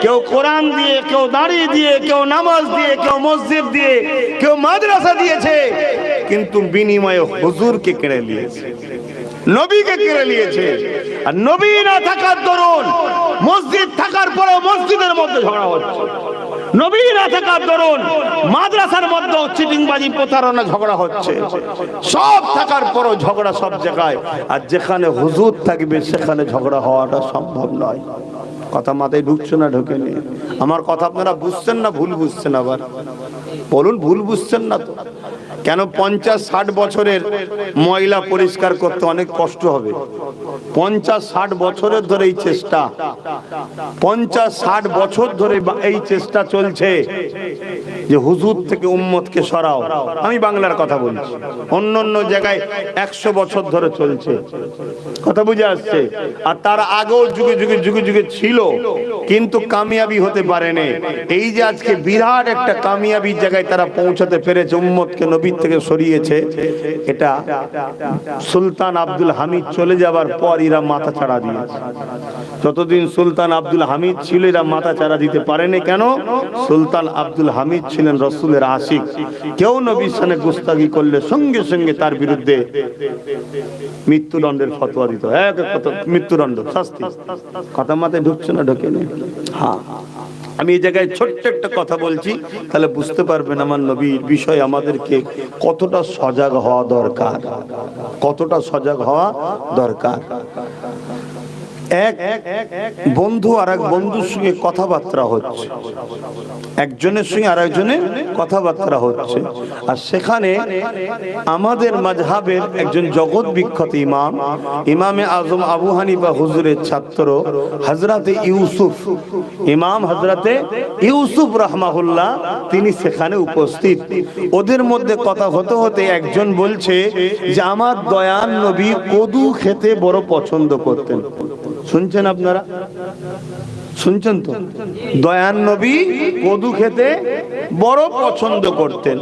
কেউ কোরআন দিয়ে, কেউ দাড়ি দিয়ে, কেউ নামাজ দিয়ে, কেউ মসজিদ দিয়ে, কেউ মাদ্রাসা দিয়েছে, কিন্তু বিনিময়ে হুজুরকে কেড়ে নিয়েছে, নবীকে কেড়ে নিয়েছে। আর নবী না থাকার দরুন মসজিদ থাকার পরেও মসজিদের মধ্যে ঝগড়া হচ্ছে, নবী না থাকার দরুন মাদ্রাসার মধ্যে চিটিংবাজি প্রতারণা ঝগড়া হচ্ছে, সব থাকার পরও ঝগড়া সব জায়গায়। আর যেখানে হুজুর থাকবে সেখানে ঝগড়া হওয়াটা সম্ভব নয়। কথা মাথায় ঢুকছে না? ঢোকেনি? আমার কথা আপনারা বুঝছেন না ভুল বুঝছেন? আবার বলুন, ভুল বুঝছেন না তো? কেন 50-60 বছরের ময়লা পরিষ্কার করতে অনেক কষ্ট হবে? 50-60 বছরের ধরে এই চেষ্টা, 50-60 বছর ধরে এই চেষ্টা চলছে যে হুজুর থেকে উম্মতকে সরাও। আমি বাংলার কথা বলছি, অন্য অন্য জায়গায় 100 বছর ধরে চলছে। কথা বুঝে আসছে? আর তার আগেও যুগে যুগে যুগে যুগে ছিল, কিন্তু কামিয়াবি হতে পারেনি। এই যে আজকে বিরাট একটা কামিয়াবির জায়গায় তারা পৌঁছাতে পেরেছে, উম্মতকে নবী থেকে সরিয়েছে, এটা সুলতান আব্দুল হামিদ চলে যাবার পর এরা মাথা ছাড়া দিয়েছে। যতদিন সুলতান আব্দুল হামিদ ছিল এরা মাথা ছাড়া দিতে পারেনি। কেন? সুলতান আব্দুল হামিদ ছিলেন রাসূলের আশিক। কেউ নবীর সামনে গুস্তাখি করলে সঙ্গে সঙ্গে তার বিরুদ্ধে মৃত্যুদণ্ডের ফতোয়া দিত, মৃত্যুদণ্ড, শাস্তি। কথা মাথায় ঢুকছে না? ঢোকেনি? হ্যাঁ, আমি এই জায়গায় ছোট্ট একটা কথা বলছি, তাহলে বুঝতে পারবেন আমার নবীর বিষয়ে আমাদেরকে কতটা সজাগ হওয়া দরকার, কতটা সজাগ হওয়া দরকার। এক বন্ধু আর এক বন্ধুর সঙ্গে কথাবার্তা হচ্ছে, একজনের সঙ্গে আর একজনের কথাবার্তা হচ্ছে, আর সেখানে আমাদের মাযহাবের একজন জগৎ বিখ্যাত ইমাম, ইমামে আজম আবু হানিফা হুজুরের ছাত্র হযরতে ইউসুফ, ইমাম হযরতে ইউসুফ রাহমাহুল্লাহ, তিনি সেখানে উপস্থিত। ওদের মধ্যে কথা হতে হতে একজন বলছে যে আমার দয়ার নবী কদু খেতে বড় পছন্দ করতেন। শুনছেন আপনারা? শুনছেন তো? দয়ার নবী কদু খেতে বড় পছন্দ করতেন।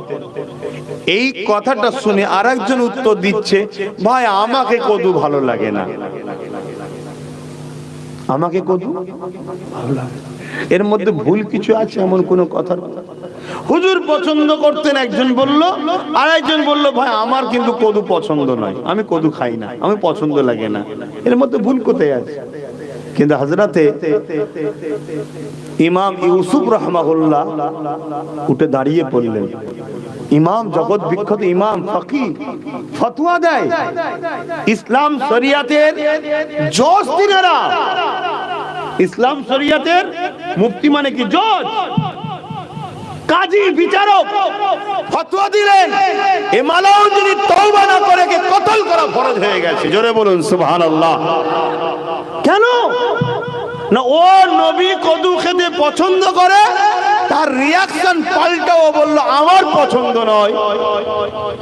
এই কথাটা শুনে আরেকজন উত্তর দিচ্ছে, ভাই আমাকে কদু ভালো লাগে না, আমাকে কদু ভালো লাগে। এর মধ্যে ভুল কিছু আছে এমন কোন কথা? হুজুর পছন্দ করতেন একজন বলল, আর একজন বলল ভাই আমার কিন্তু কদু পছন্দ নয়, আমি কদু খাই না, আমি পছন্দ লাগে না। এর মধ্যে ভুল কোথায় আছে? কিন্তু হযরতে ইমাম ইউসুফ রাহমাহুল্লাহ উঠে দাঁড়িয়ে পড়লেন। ইমাম, জগৎ বিখ্যাত ইমাম, ফকিহ, ফতোয়া দেয়। ইসলাম শরিয়াতের জজ তিনারা, ইসলাম শরিয়াতের মুফতি মানে কি জজ। কাজী বিচারক ফতোয়া দিলেন এ মালাউন যদি তওবা না করে কে কতল করা ফরজ হয়ে গেছে। জোরে বলুন সুবহানাল্লাহ। কেন না ও নবী কদু খেতে পছন্দ করে, তার রিয়াকশন পাল্টাও বলল আমার পছন্দ নয়।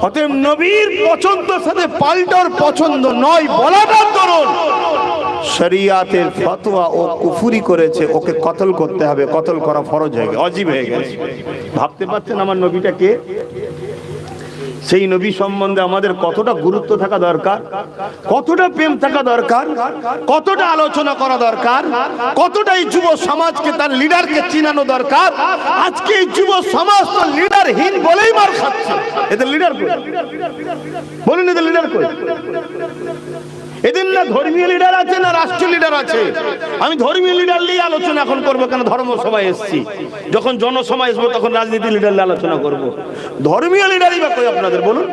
অতএব নবীর পছন্দের সাথে পাল্টার পছন্দ নয় বলাটার দরুন শরিয়াতের ফতোয়া ও কুফরি করেছে, ওকে কতল করতে হবে, কতল করা ফরজ হয়ে গেছে, ওয়াজিব হয়ে গেছে। ভাবতে পারছেন আমার নবীটা কে? সেই নবী সম্বন্ধে আমাদের কতটা গুরুত্ব থাকা দরকার, কতটা প্রেম থাকা দরকার, কতটা আলোচনা করা দরকার, কতটা এই যুব সমাজকে তার লিডারকে চিনানো দরকার। আজকে এই যুব সমাজ তো লিডারহীন বলেই মার খাচ্ছে। এদের লিডার কই বলুন, এদের লিডার কই? এদের না ধর্মীয় লিডার আছে না রাষ্ট্রীয় লিডার আছে। আমি ধর্মীয় লিডার নিয়ে আলোচনা এখন করবো, কেন ধর্ম সভায় এসছি। যখন জনসভায় আসবো তখন রাজনীতি লিডার নিয়ে আলোচনা করব। ধর্মীয় লিডারই বা কই আপনাদের বলুন,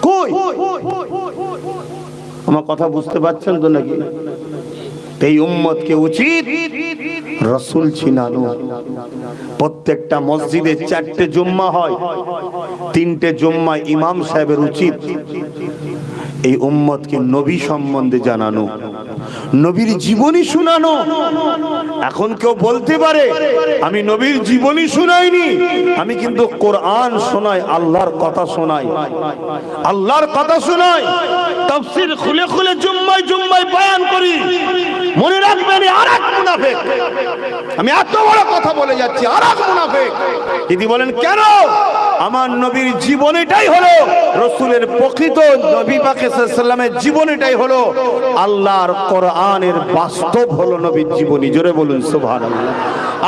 কই? আমার কথা বুঝতে পারছেন তো নাকি? এই উম্মতকে উচিত রাসূল চিনানো। প্রত্যেকটা মসজিদে 4টে জুম্মা হয়, 3টে জুম্মা ইমাম সাহেবের উচিত এই উম্মতকে নবী সম্বন্ধে জানানো, নবীর জীবনী শোনানো। এখন কেউ বলতে পারে আমি নবীর জীবনী শোনাইনি, আমি কিন্তু কোরআন শোনাই, আল্লাহর কথা শোনাই, আল্লাহর কথা শোনাই, তাফসীর খুলে খুলে জুম্মায় জুম্মায় বয়ান করি। মনে রাখবেন আরেক মুনাফিক, আমি এত বড় কথা বলে যাচ্ছি, আরেক মুনাফিক যদি বলেন কেন, আমার নবীর জীবনীটাই হলো রাসূলের প্রকৃত, নবী পাক সাল্লাল্লাহু আলাইহি ওয়াসাল্লামের জীবনীটাই হলো আল্লাহর কোরআনের বাস্তব হলো নবীর জীবনী। জোরে বলুন সুবহানাল্লাহ,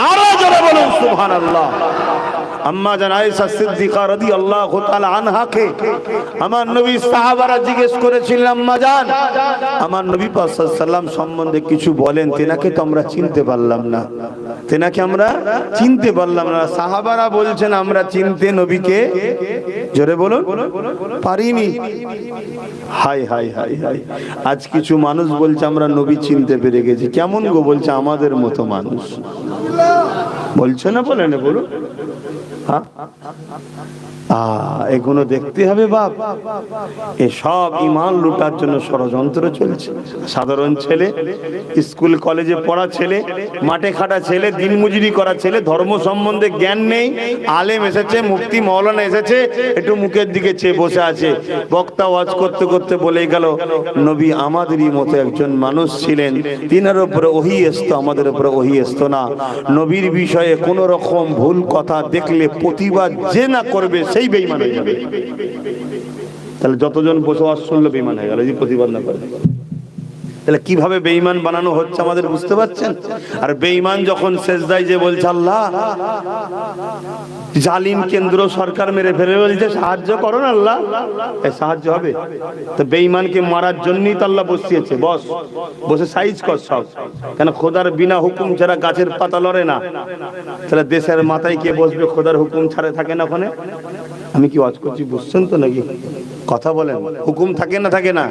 আরো জোরে বলুন সুবহানাল্লাহ। আম্মা জান আয়েশা সিদ্দিকা রাদিয়াল্লাহু তাআলা আনহাকে আমার নবী সাহাবারা জিজ্ঞেস করেছিলেন, আম্মা জান আমার নবী পাক সাল্লাল্লাহু আলাইহি ওয়াসাল্লাম সম্বন্ধে কিছু বলেন, তেনাকে তো আমরা চিনতে পারলাম না, তেনাকে আমরা চিনতে পারলাম না। সাহাবারা বলছেন আমরা চিনতে নবীকে, জোরে বলুন, পারিনি। হাই হাই হাই হাই, আজ কিছু মানুষ বলছে আমরা নবী চিনতে পেরে গেছি। কেমন গো? বলছে আমাদের মতো মানুষ। বলছে না, বলে না, বলুন। এগুলো দেখতে হবে বাপ। এসব ঈমান লুটার জন্য ষড়যন্ত্র চলছে। সাধারণ ছেলে, স্কুল কলেজে পড়া ছেলে, মাঠে খাটা ছেলে, দিনমজুরি করা ছেলে, ধর্ম সম্বন্ধে জ্ঞান নেই। আলেম এসেছে, মুফতি মাওলানা এসেছে, একটু মুখের দিকে চেয়ে বসে আছে। বক্তা ওয়াজ করতে করতে বলে গেল নবী আমাদেরই মতো একজন মানুষ ছিলেন, তিনার উপরে ওহী আসতো, আমাদের উপরে ওহী আসতো না। নবীর বিষয়ে কোন রকম ভুল কথা দেখলে প্রতিবাদ যে না করবে সেই বেঈমান হয়ে যাবে। তাহলে যতজন বসে ওয়াজ শুনলো বেঈমান হয়ে গেল, যদি প্রতিবাদ না করে। তাহলে কিভাবে বেঈমান বানানো হচ্ছে আমাদের বুঝতে পারছেন? আর বেঈমান যখন সেজদায় যে বলছে আল্লাহ জালিম কেন্দ্র সরকার মেরে ফেলে, বলছে সাহায্য করুন আল্লাহ, এই সাহায্য হবে? তো বেঈমানকে মারার জন্যই তো আল্লাহ বসিয়েছে, বস বসে সাইজ কর সব। কেন? খোদার বিনা হুকুম ছাড়া গাছের পাতা লড়ে না। তাহলে দেশের মাথায় কে বসবে? খোদার হুকুম ছাড়া থাকে না ওখানে। আমি কি ওয়াজ করছি বুঝছেন তো নাকি? কথা বলেন, হুকুম থাকে না? থাকে না।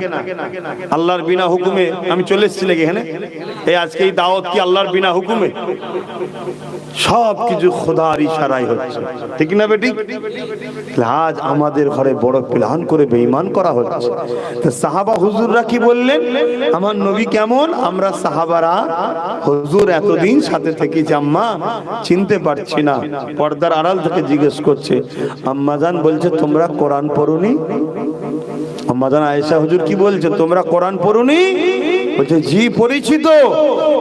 আল্লাহর বিনা হুকুমে আমি চলে এসেছি নাকি এখানে? এই আজকে এই দাওয়াত কি আল্লাহর বিনা হুকুমে? সব কিছু খোদার ইশারায় হচ্ছে, ঠিক না বেটি? আজ আমাদের ঘরে বড় প্ল্যান করে বেঈমান করা হচ্ছে। তো সাহাবা হুজুররা কি বললেন আমার নবী কেমন? আমরা সাহাবারা হুজুর এতদিন সাথে থেকে আম্মা চিনতে পারছি না। পর্দার আড়াল থেকে জিজ্ঞেস করছে, আম্মাজান বলছে তোমরা কোরআন পড়োনি? আম্মাজান আয়েশা হুজুর কি বলছে, তোমরা কোরআন পড়োনি? বলছে জি পড়েছি তো।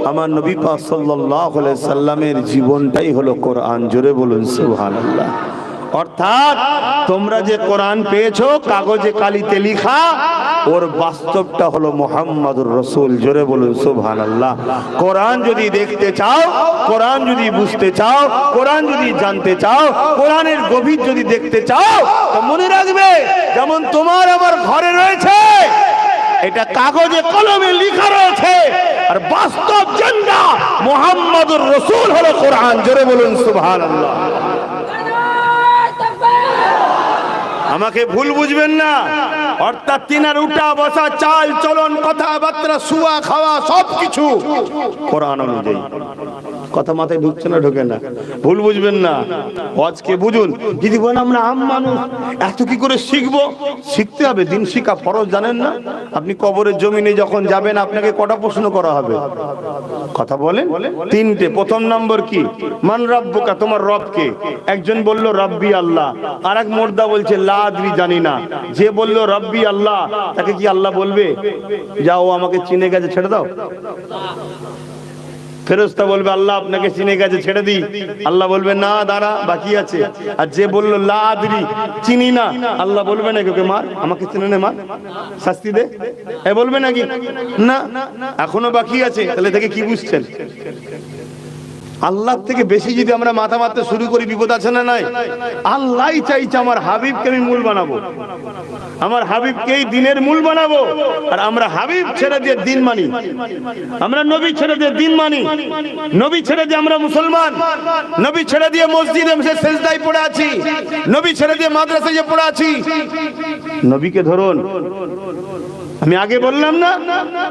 আমার নবী পাক সাল্লাল্লাহু আলাইহি সাল্লামের জীবনটাই হলো কোরআন। জোরে বলুন সুবহানাল্লাহ। অর্থাৎ তোমরা যে কোরআন পেয়েছো কাগজে কালিতে লেখা, ওর বাস্তবটা হলো মুহাম্মাদুর রাসূল। জোরে বলুন সুবহানাল্লাহ। কোরআন যদি দেখতে চাও, কোরআন যদি বুঝতে চাও, কোরআন যদি জানতে চাও, কোরআনের গভীর যদি দেখতে চাও, তো মনে রাখবে যেমন তোমার আমার ঘরে রয়েছে, এটা কাগজে কলমে লেখা রয়েছে, আর বাস্তব জিন্দা মুহাম্মাদুর রাসূল হলো কোরআন। জোরে বলুন সুবহানাল্লাহ। আমাকে ভুল বুঝবেন না। অর্থাৎ তিনার উঠা বসা, চাল চলন, কথাবার্তা, শুয়া খাওয়া সবকিছু কোরআন অনুযায়ী। কথা মাথায় ঢুকছে না? ঢোকে না? ভুল বুঝবেন না, আজকে বুঝুন। যদি বলেন আমরা আম মানুষ, এত কি করে শিখবো? শিখতে হবে, দিন শিখা ফরজ, জানেন না? আপনি কবরের জমিনে যখন যাবেন আপনাকে কটা প্রশ্ন করা হবে? কথা বলেন, তিনটে। প্রথম নম্বর কি? মান রাব্বুকা, তোমার রব কে? একজন বলল রব্বি আল্লাহ, আর এক মুর্দা বলছে লা আদরি, জানি না। যে বলল রব্বি আল্লাহ, তাকে কি আল্লাহ বলবে যাও আমাকে চিনে গেছে ছেড়ে দাও? ফেরেশতা বলবে আল্লাহ আপনাকে চিনে গেছে ছেড়ে দিই, আল্লাহ বলবে না দাঁড়া বাকি আছে। আর যে বললো লা আদরি, চিনি না, আল্লাহ বলবে নাকি ওকে মার, আমাকে চিনে নে, মার, শাস্তি দে, এ বলবে নাকি? না, এখনো বাকি আছে। তাহলে থেকে কি বুঝছেন? আল্লাহ থেকে বেশি যদি আমরা মাথা মারতে শুরু করি, বিপদ আছে না নাই? আল্লাহই চাইছে আমার হাবিবকে আমি মূল বানাবো, আমার হাবিবকেই দিনের মূল বানাবো। আর আমরা হাবিব ছেড়ে দিয়ে দিন মানি, আমরা নবী ছেড়ে দিয়ে দিন মানি, নবী ছেড়ে দিয়ে আমরা মুসলমান, নবী ছেড়ে দিয়ে মসজিদে সেজদায় পড়ে আছি, নবী ছেড়ে দিয়ে মাদ্রাসায় পড়ে আছি। নবীকে ধরুন, আমি আগে বললাম না?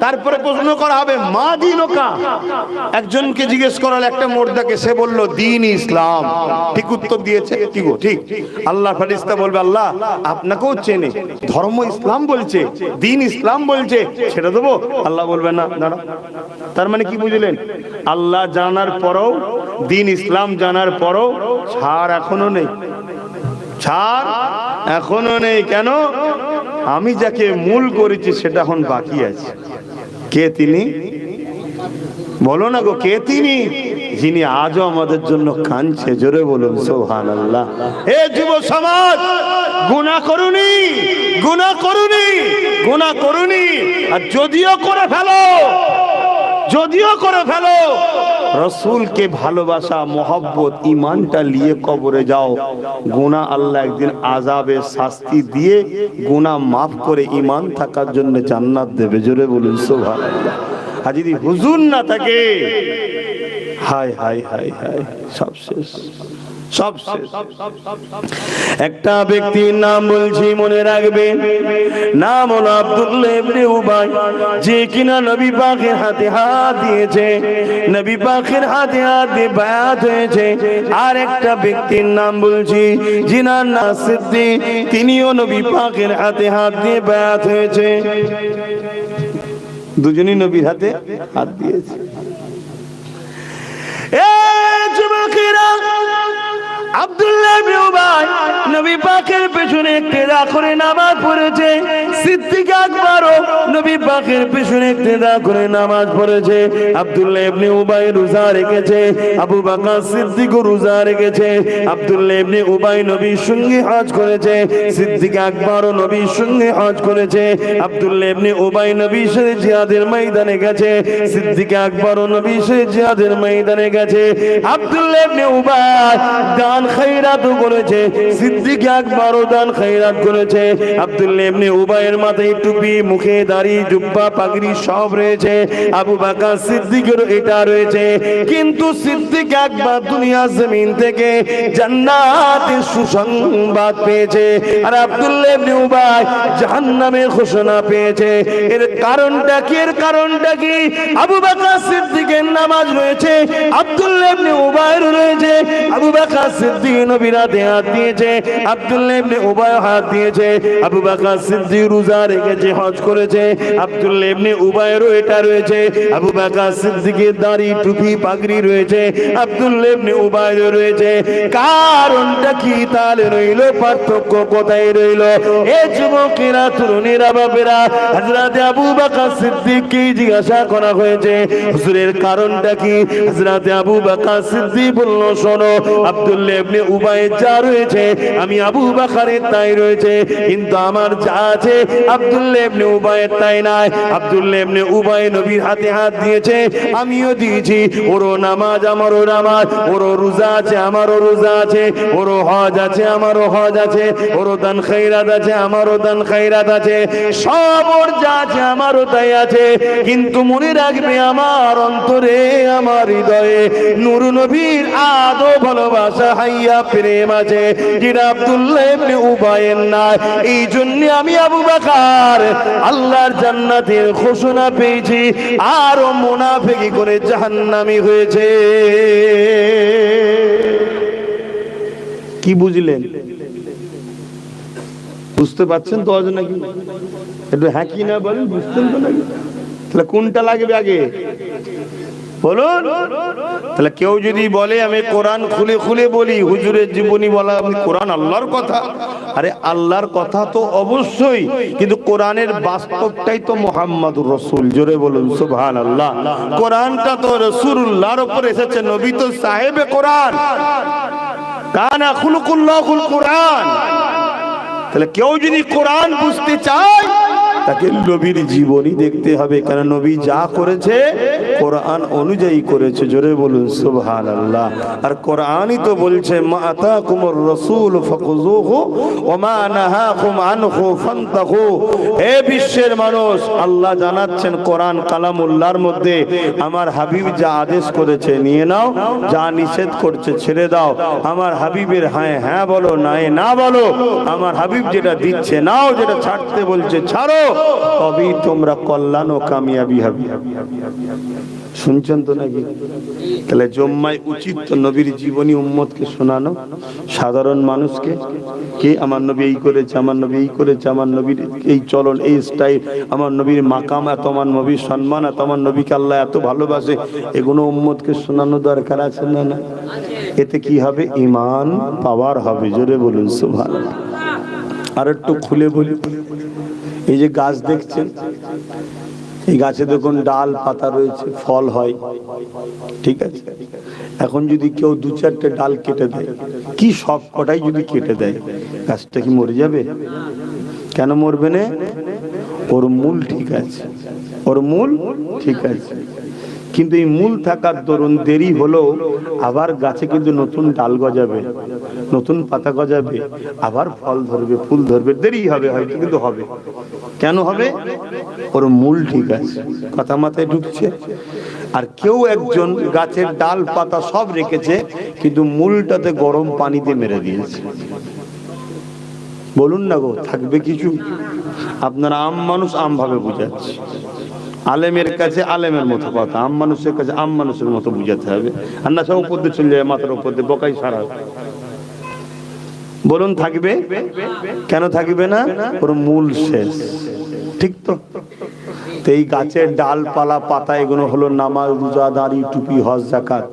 তারপরে প্রশ্ন করা হবে মা দিনকা। একজনকে জিজ্ঞেস করাল একটা মুর্দাকে, সে বলল দিন ইসলাম। ঠিক উত্তর দিয়েছে, কি গো ঠিক? আল্লাহ ফেরেশতা বলবে আল্লাহ আপনাকেও চেনে, ধর্ম ইসলাম বলছে, দিন ইসলাম বলছে, ছেড়ে দেবো? আল্লাহ বলবে না, দাঁড়া। তার মানে কি বুঝলেন? আল্লাহ জানার পরও, দিন ইসলাম জানার পরও ছাড় এখনো নেই, ছাড় এখনো নেই। কেন? আমি যাকে মূল করেছি সেটা এখন বাকি আছে। কে তিনি? বলো না গো, কে তিনি? যিনি আজও আমাদের জন্য কাঁদছে, জোরে বলুন সুবহানাল্লাহ। এ যুব সমাজ, গুনাহ করুনি, গুনাহ করুনি, গুনাহ করুনি। আর যদিও করে ফেলো, যদিও করে ফেলো, রসুলকে ভালোবাসা, মোহব্বত, ইমানটা নিয়ে কবরে যাও। গুনাহ আল্লাহ একদিন আযাবে শাস্তি দিয়ে গুনাহ মাফ করে ইমান থাকার জন্য জান্নাত দেবে, জোরে বলুন সুবহানাল্লাহ। আর যদি হুজুর না থাকে, হায় হায় হায় হায়, সব শেষ, সব শেষ। একটা ব্যক্তির নাম বলছি, মনে রাখবেন, নাম হলো আব্দুল্লাহ ইবনে উবাই, যে কিনা নবী পাকের হাতে হাত দিয়েছে, নবী পাকের হাতে হাত দিয়ে বায়াত হয়েছে। আর একটা ব্যক্তির নাম বলছি, যিনার নাম সিদ্দিক, তিনিও নবী পাকের হাতে হাত দিয়ে বায়াত হয়েছে। দুজনই নবীর হাতে হাত দিয়েছে। আব্দুল্লাহ ইবনে উবাই নবী পাকের পেছনে ইক্তেদা করে নামাজ পড়েছে। সিদ্দিক আকবরও নবী পাকের পেছনে ইক্তেদা করে নামাজ পড়েছে। আব্দুল্লাহ ইবনে উবাই রোজা রেখেছে, আবু বকর সিদ্দিকও রোজা রেখেছে। আব্দুল্লাহ ইবনে উবাই নবীর সঙ্গে হজ করেছে, সিদ্দিক আকবরও নবীর সঙ্গে হজ করেছে। আব্দুল্লাহ ইবনে উবাই নবীর সাথে জিহাদের ময়দানে গেছে, সিদ্দিক আকবরও নবীর সাথে জিহাদের ময়দানে গেছে। আব্দুল্লাহ ইবনে উবাই দান খায়রাত করেছে, সিদ্দিক আকবরও দান খায়রাত করেছে। আব্দুল্লাহ ইবনে উবাইয়ের মাথায় টুপি, মুখে দাড়ি, জুব্বা, পাগড়ি সব রয়েছে। আবু বকর সিদ্দিকের এটা রয়েছে। কিন্তু সিদ্দিক আকবর দুনিয়া জমিন থেকে জান্নাতের সুসংবাদ পেয়েছে, আর আব্দুল্লাহ ইবনে উবাই জাহান্নামের ঘোষণা পেয়েছে। এর কারণটা কি? এর কারণটা কি? আবু বকর সিদ্দিকের নামাজ রয়েছে, আব্দুল্লাহ ইবনে উবাইয়ের রয়েছে। আবু বকর সিদ্দিক নবীর হাতে হাত দিয়েছে, আব্দুল্লাহ ইবনে উবাই হাত দিয়েছে। আবু বকর সিদ্দিক রোজা রেখেছে, হজ করেছে। আব্দুল্লাহ ইবনে উবাইয়েরও এটা রয়েছে। আবু বকর সিদ্দিকের দাড়ি, টুপি, পাগড়ি রয়েছে, আব্দুল্লাহ ইবনে উবাইয়েরও রয়েছে। কারণটা কি? তাহলে রইল পার্থক্য কোথায় রইল? এ যুবকেরা, তরুণেরা, বাবেরা, হযরত আবু বকর সিদ্দিককে জিজ্ঞাসা করা হয়েছে, হুজুরের কারণটা কি? হযরত আবু বকর সিদ্দিক বলল, শোনো, আব্দুল্লাহ ইবনে উবাইয়ের যা রয়েছে আমি আবু বকরের তাই রয়েছে, কিন্তু আমার যা আছে আব্দুল্লাহ ইবনে উবাইয়ের তাই নাই। আব্দুল্লাহ ইবনে উবাই নবীর হাতে হাত দিয়েছে, আমিও দিয়েছি। ওরও নামাজ আমারও নামাজ, ওরও রোজা আছে আমারও রোজা আছে, ওরও হজ আছে আমারও হজ আছে, ওরও দান খায়রাত আছে আমারও দান খায়রাত আছে, সব ওর যা আছে আমারও তাই আছে। কিন্তু মনে রাখবে, আমার অন্তরে, আমার হৃদয়ে নূর নবীর আদো ভালো ভালোবাসা হাইয়া প্রেম আছে যেটা আব্দুল্লাহ ইবনে উবাইয়ের নাই। এই জন্য আমি আবু বকর আল্লাহর জান্নাতের ঘোষণা পেয়েছি, আর ও মুনাফিকি করে জাহান্নামী হয়েছে। কি বুঝলেন? বুঝতে পারছেন তো নাকি? একটু হ্যাঁ কি না বলেন, বুঝতেন তো নাকি? তাহলে কোনটা লাগবে আগে বলুন? তাহলে কেউ যদি বলে আমি কোরআন খুলে খুলে বলি, হুজুরের জীবনী বলা আমি কোরআন আল্লাহর কথা, আরে আল্লাহর কথা তো অবশ্যই, কিন্তু কোরআনের বাস্তবটাই তো মুহাম্মাদুর রাসূল। জোরে বলুন সুবহানাল্লাহ। কোরআনটা তো রাসূলুল্লাহর উপর এসেছে, নবী তো সাহেবে কোরআন, কানা খুলুকুল্লাহুল কোরআন। তাহলে কেউ যদি কোরআন বুঝতে চায় তাকে নবীর জীবনী দেখতে হবে, কারণ নবী যা করেছে কোরআন অনুযায়ী করেছে। জোরে বলুন সুবহানাল্লাহ। আর কোরআনই তো বলছে মা আতাকুমুর রাসূল ফাখুযুহু ওয়া মা নাহাকুম আনহু ফান্তাহু। হে বিশ্বের মানুষ, আল্লাহ জানাচ্ছেন কোরআন কালামুল্লাহর মধ্যে আমার হাবিব যা আদেশ করেছে নিয়ে নাও, যা নিষেধ করছে ছেড়ে দাও। আমার হাবিবের হ্যাঁ হ্যাঁ বলো, নাই না বলো। আমার হাবিব যেটা দিচ্ছে নাও, যেটা ছাড়তে বলছে ছাড়ো, তবেই তোমরা কল্যাণ ও কামিয়াবি হবে। শুনছেন তো নাকি? তাহলে জম্মায় উচিত তো নবীর জীবনী উম্মতকে শোনানো, সাধারণ মানুষকে, কে আমার নবী এই করেছে, আমার নবী এই করেছে, আমার নবীর এই চলন, এই স্টাইল, আমার নবীর মাকাম এত, আমার নবীর সম্মান এত, আমার নবীকে আল্লাহ এত ভালোবাসে, এগুলো উম্মতকে শোনানো দরকার আছে না? না, এতে কি হবে? ঈমান পাওয়ার হবে। জোরে বলুন সুবহানাল্লাহ। আর একটু খুলে বলি, এই যে গাছ দেখছেন, এই গাছে দেখুন ডাল পাতা রয়েছে, ফল হয়, ঠিক আছে। এখন যদি কেউ দু চারটে ডাল কেটে দেয়, কি সব কটাই যদি কেটে দেয়, গাছটা কি মরে যাবে? কেন মরবে না? ওর মূল ঠিক আছে, ওর মূল ঠিক আছে। কিন্তু এই মূল থাকার দরুন দেরি হলো, আবার গাছে কিন্তু নতুন ডাল গজাবে, নতুন পাতা গজাবে, আবার ফল ধরবে, ফুল ধরবে, দেরি হবে হয়তো, কিন্তু হবে। কেন হবে? ওর মূল ঠিক আছে। কথা মাথায় ঢুকছে? আর কেউ একজন গাছের ডাল পাতা সব রেখেছে, কিন্তু মূলটাতে গরম পানিতে মেরে দিয়েছে। বলুন না গো, থাকবে কিছু? আপনারা আম মানুষ আম ভাবে বুঝাচ্ছে, আলেমের কাছে আলেমের মতো কথা, আম মানুষের কাছে আম মানুষের মতো বুঝাতে হবে। আর না সব উপর দিয়ে চলে যায়, মাথার উপর দিয়ে বকাই সারা। বলুন থাকবে? কেন থাকবে না? ওর মূল শেষ, ঠিক তো? এই গাছের ডালপালা পাতা এগুলো হলো নামাজ, রোজা, দাড়ি, টুপি, হজ, যাকাত।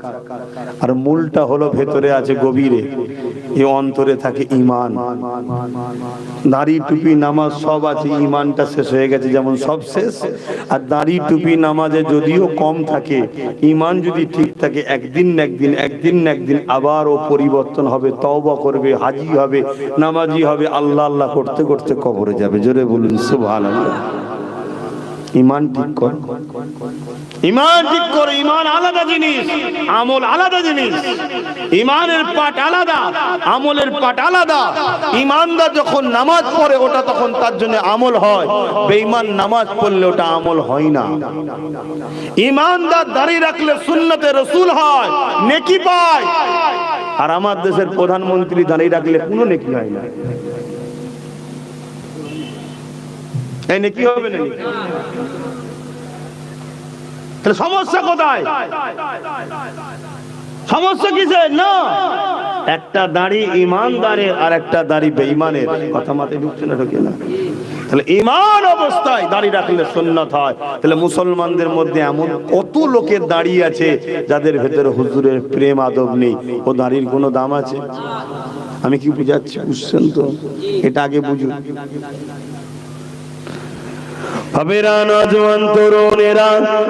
আর মূলটা হলো ভেতরে আছে গভীরে, এই অন্তরে থাকে ঈমান। দাড়ি, টুপি, নামাজ সব আছে, ঈমানটা শেষ হয়ে গেছে যেমন সব শেষ। আর দাড়ি, টুপি, নামাজে যদিও কম থাকে, ঈমান যদি ঠিক থাকে, একদিন না একদিন আবার ও পরিবর্তন হবে, তওবা করবে, হাজি হবে, নামাজি হবে, আল্লাহ আল্লাহ করতে করতে কবরে যাবে। জোরে বলুন সুবহানাল্লাহ। ঈমান ঠিক কর, ঈমান ঠিক কর। ঈমান আলাদা জিনিস, আমল আলাদা জিনিস। ঈমানের পাঠ আলাদা, আমলের পাঠ আলাদা। ঈমানদার যখন নামাজ পড়ে ওটা তখন তার জন্য আমল হয়, বেঈমান নামাজ পড়লে ওটা আমল হয় না। ঈমানদার দাড়ি রাখলে সুন্নতে রাসূল হয়, নেকি পায়। আর আমার দেশের প্রধানমন্ত্রী দাড়ি রাখলে কোনো নেকি হয় না। এই নেকি হবে না? তাহলে সমস্যা কোথায়? সমস্যা কিসের? না, একটা দাড়ি ঈমানদারের আর একটা দাড়ি বেঈমানের। কথা মাথায় ঢুকছে না? ঢোকে না? তাহলে ঈমান অবস্থায় দাড়ি রাখলে সুন্নাত হয়। তাহলে মুসলমানদের মধ্যে এমন কত লোকের দাড়ি আছে যাদের ভেতরে হুজুরের প্রেম আদব নেই। ও দাড়ির কোনো দাম আছে? আমি কি বুঝাচ্ছি? বুঝছেন তো? এটা আগে বুঝুন।